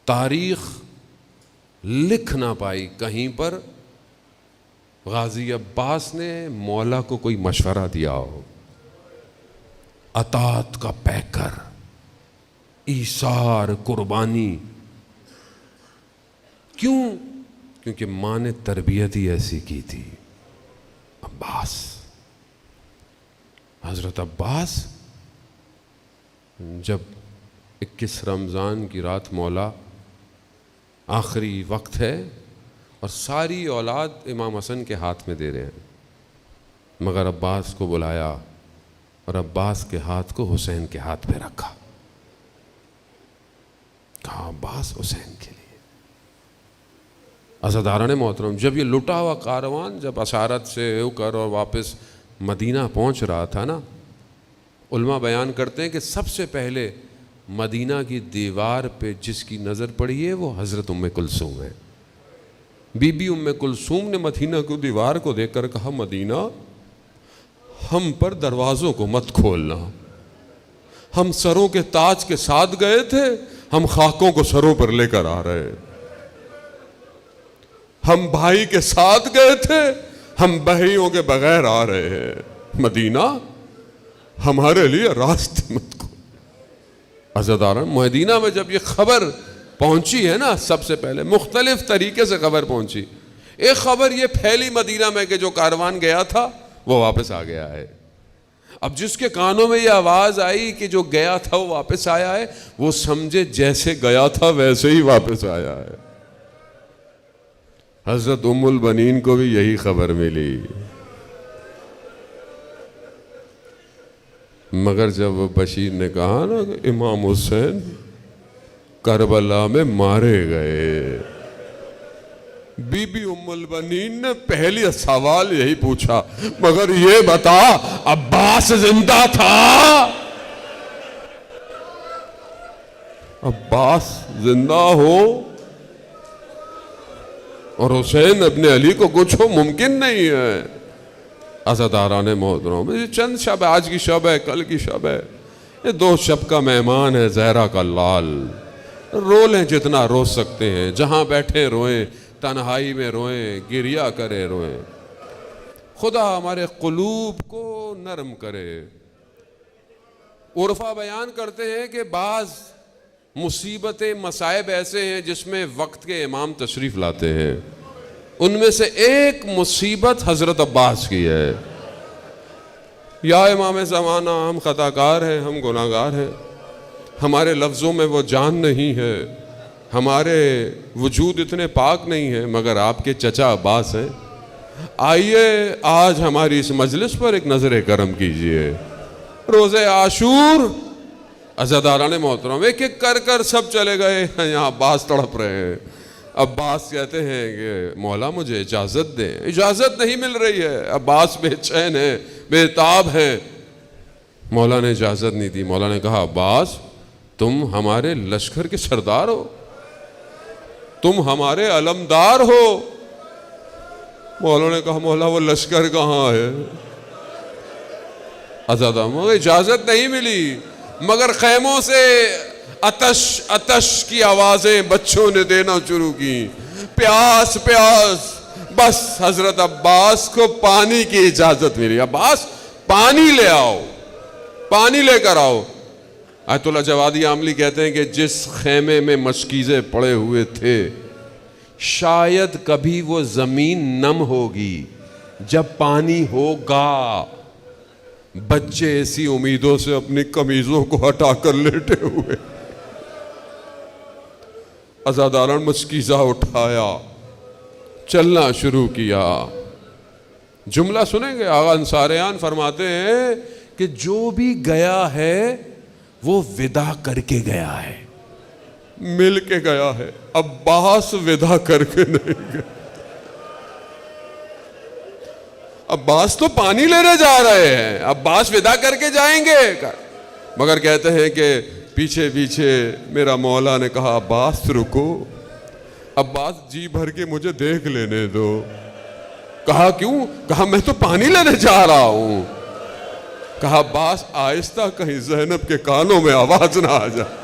تاریخ لکھ نہ پائی کہیں پر غازی عباس نے مولا کو کوئی مشورہ دیا ہو، اطاعت کا پیکر، ایثار، قربانی۔ کیوں؟ کیونکہ ماں نے تربیت ہی ایسی کی تھی۔ عباس، حضرت عباس جب 21 رمضان کی رات مولا آخری وقت ہے اور ساری اولاد امام حسن کے ہاتھ میں دے رہے ہیں، مگر عباس کو بلایا اور عباس کے ہاتھ کو حسین کے ہاتھ پہ رکھا، کہا عباس حسین کے لیے۔ عزاداران محترم، جب یہ لٹا ہوا کاروان جب اسارت سے ہو کر اور واپس مدینہ پہنچ رہا تھا نا، علماء بیان کرتے ہیں کہ سب سے پہلے مدینہ کی دیوار پہ جس کی نظر پڑی ہے وہ حضرت ام کلثوم ہے۔ بی بی ام کلثوم نے مدینہ کو دیوار کو دیکھ کر کہا مدینہ ہم پر دروازوں کو مت کھولنا، ہم سروں کے تاج کے ساتھ گئے تھے، ہم خاکوں کو سروں پر لے کر آ رہے ہیں، ہم بھائی کے ساتھ گئے تھے، ہم بہیوں کے بغیر آ رہے ہیں، مدینہ ہمارے لیے راستے مت کھول۔ عزاداران، مدینہ میں جب یہ خبر پہنچی ہے نا، سب سے پہلے مختلف طریقے سے خبر پہنچی۔ ایک خبر یہ پھیلی مدینہ میں کہ جو کاروان گیا تھا وہ واپس آ گیا ہے۔ اب جس کے کانوں میں یہ آواز آئی کہ جو گیا تھا وہ واپس آیا ہے، وہ سمجھے جیسے گیا تھا ویسے ہی واپس آیا ہے۔ حضرت ام البنین کو بھی یہی خبر ملی، مگر جب بشیر نے کہا نا کہ امام حسین کربلا میں مارے گئے، بی بی ام البنین نے پہلی سوال یہی پوچھا، مگر یہ بتا عباس زندہ تھا؟ عباس زندہ ہو اور حسین ابن علی کو کچھ ہو ممکن نہیں ہے۔ عزاداران محترم، چند شب، آج کی شب ہے، کل کی شب ہے، یہ 2 شب کا مہمان ہے زہرا کا لال، رو لیں جتنا رو سکتے ہیں، جہاں بیٹھے روئیں، تنہائی میں روئیں، گریہ کرے روئیں، خدا ہمارے قلوب کو نرم کرے۔ عرفا بیان کرتے ہیں کہ بعض مصیبتیں، مصائب ایسے ہیں جس میں وقت کے امام تشریف لاتے ہیں، ان میں سے ایک مصیبت حضرت عباس کی ہے. یا امام زمانہ، ہم خطا کار ہیں، ہم گناہ گار ہیں، ہمارے لفظوں میں وہ جان نہیں ہے، ہمارے وجود اتنے پاک نہیں ہے، مگر آپ کے چچا عباس ہیں. آئیے آج ہماری اس مجلس پر ایک نظر کرم کیجئے. روز عاشور عزاداران محترم ایک ایک کر کر سب چلے گئے، یہاں عباس تڑپ رہے ہیں. عباس کہتے ہیں کہ مولا مجھے اجازت دیں. اجازت نہیں مل رہی ہے، عباس بے چین ہے، بے تاب ہے. مولا نے اجازت نہیں دی. مولا نے کہا عباس تم ہمارے لشکر کے سردار ہو، تم ہمارے علمدار ہو. مولا نے کہا مولا وہ لشکر کہاں ہے؟ عزادہ مگر اجازت نہیں ملی، مگر خیموں سے اتش اتش کی آوازیں بچوں نے دینا شروع کی. پیاس پیاس. بس حضرت عباس کو پانی کی اجازت ملی. عباس پانی لے آؤ، پانی لے کر آؤ. آیت اللہ جوادی عاملی کہتے ہیں کہ جس خیمے میں مشکیزیں پڑے ہوئے تھے شاید کبھی وہ زمین نم ہوگی جب پانی ہوگا. بچے ایسی امیدوں سے اپنی قمیضوں کو ہٹا کر لیٹے ہوئے. عزاداران مشکیزہ اٹھایا، چلنا شروع کیا. جملہ سنیں گے، آغا انصاریان فرماتے ہیں کہ جو بھی گیا ہے وہ ودا کر کے گیا ہے، مل کے گیا ہے. عباس ودا کر کے نہیں گیا. عباس تو پانی لینے جا رہے ہیں، عباس ودا کر کے جائیں گے. مگر کہتے ہیں کہ پیچھے پیچھے میرا مولا نے کہا عباس رکو، عباس جی بھر کے مجھے دیکھ لینے دو. کہا کیوں؟ کہا میں تو پانی لینے جا رہا ہوں. کہا عباس آہستہ، کہیں زینب کے کانوں میں آواز نہ آ جائے.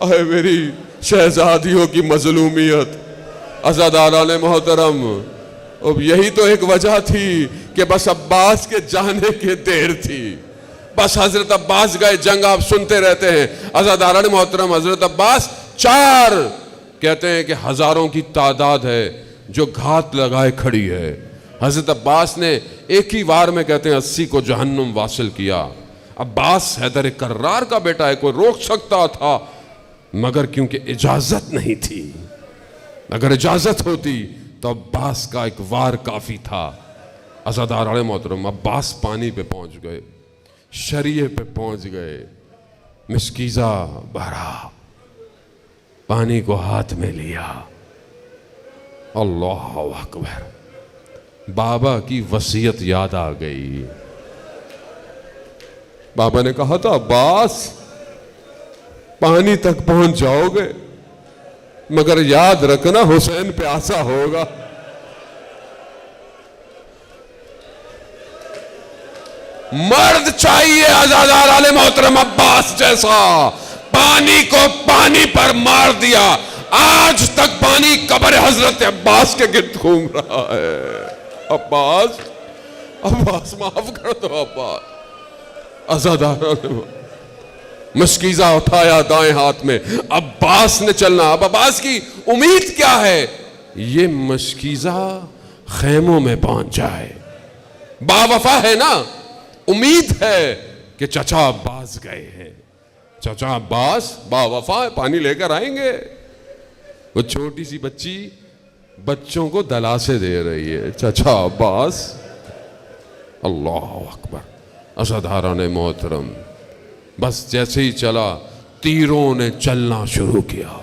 اے میری شہزادیوں کی مظلومیت. عزاداران محترم اب یہی تو ایک وجہ تھی کہ بس عباس کے جانے کی دیر تھی. بس حضرت عباس گئے. جنگ آپ سنتے رہتے ہیں. عزاداران محترم حضرت عباس 4 کہتے ہیں کہ ہزاروں کی تعداد ہے جو گھات لگائے کھڑی ہے. حضرت عباس نے ایک ہی وار میں کہتے ہیں 80 کو جہنم واصل کیا. عباس حیدر کرار کا بیٹا ہے، کوئی روک سکتا تھا مگر کیونکہ اجازت نہیں تھی. اگر اجازت ہوتی تو عباس کا ایک وار کافی تھا. عزاداران محترم عباس پانی پہ پہنچ گئے، شریعے پہ پہنچ گئے. مشکیزہ بھرا، پانی کو ہاتھ میں لیا. اللہ اکبر. بابا کی وصیت یاد آ گئی. بابا نے کہا تھا عباس پانی تک پہنچ جاؤ گے مگر یاد رکھنا حسین پیاسا ہوگا. مرد چاہیے عزاداران محترم عباس جیسا. پانی کو پانی پر مار دیا. آج تک پانی قبر حضرت عباس کے گرد گھوم رہا ہے. عباس عباس معاف کر دو. عباس. عزاداران مشکیزہ اٹھایا دائیں ہاتھ میں. عباس نے چلنا. اب عباس کی امید کیا ہے؟ یہ مشکیزہ خیموں میں پہنچ جائے. باوفا ہے نا، امید ہے کہ چچا عباس گئے ہیں. چچا عباس باوفا ہے، پانی لے کر آئیں گے. وہ چھوٹی سی بچی بچوں کو دلاسے دے رہی ہے. چچا عباس. اللہ اکبر. عزاداران محترم بس جیسے ہی چلا تیروں نے چلنا شروع کیا.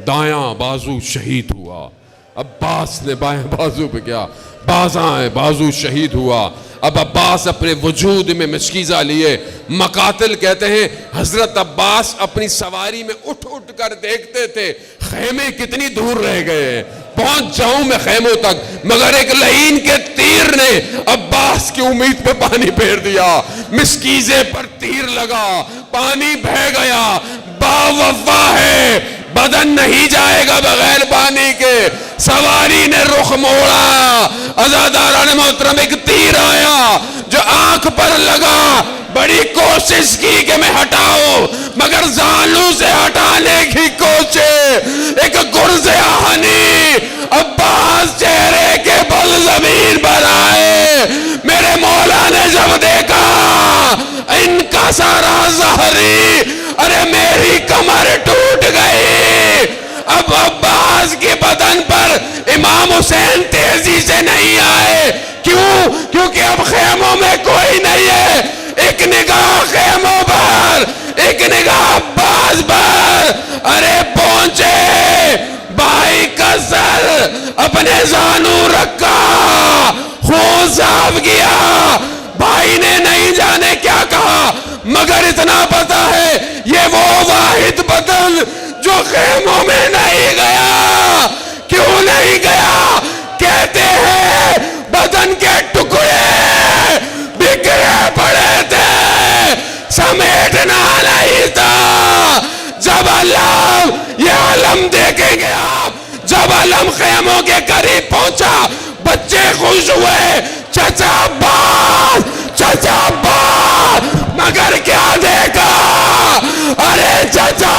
دایاں بازو شہید ہوا. عباس نے بائیں بازو پہ کیا، بازائیں بازو شہید ہوا. اب عباس اپنے وجود میں مشکیزہ لیے. مقاتل کہتے ہیں حضرت عباس اپنی سواری میں اٹھ اٹھ کر دیکھتے تھے خیمے کتنی دور رہ گئے، پہنچ جاؤں میں خیموں تک. مگر ایک لعین کے تیر نے عباس کی امید پہ پانی پھیر دیا. مشکیزے پر تیر لگا، پانی بہہ گیا. باوفا ہے، بدن نہیں جائے گا بغیر پانی کے. سواری نے رخ موڑا. عزاداران محترم ایک تیر آیا جو آنکھ پر لگا. بڑی کوشش کی کہ میں ہٹاؤ مگر زانوں سے ہٹانے کی کوشش. ایک گرز آہنی بھر آئے. میرے مولا نے جب دیکھا ان کا سارا ظہری، ارے میری کمر ٹوٹ گئی. اب عباس کے بدن پر امام حسین تیزی سے نہیں آئے. کیوں؟ کیونکہ اب خیموں میں کوئی نہیں ہے. ایک نگاہ خیموں پر، ایک نگاہ عباس پر. ارے پہنچے، بھائی کا سر اپنے زانو رکھا، خون صاف کیا. بھائی نے نہیں جانے کیا کہا، مگر اتنا پتا ہے یہ وہ واحد بدن جو خیموں میں نہیں گیا. کیوں نہیں گیا؟ کہتے ہیں بدن کے ٹکڑے بکھرے پڑے تھے، سمیٹنا نہیں تھا. جب علم یہ علم دیکھیں گے آپ، جب علم خیموں کے قریب پہنچا بچے خوش ہوئے، چچا عباس، چچا عباس. مگر کیا دیکھا؟ ارے چچا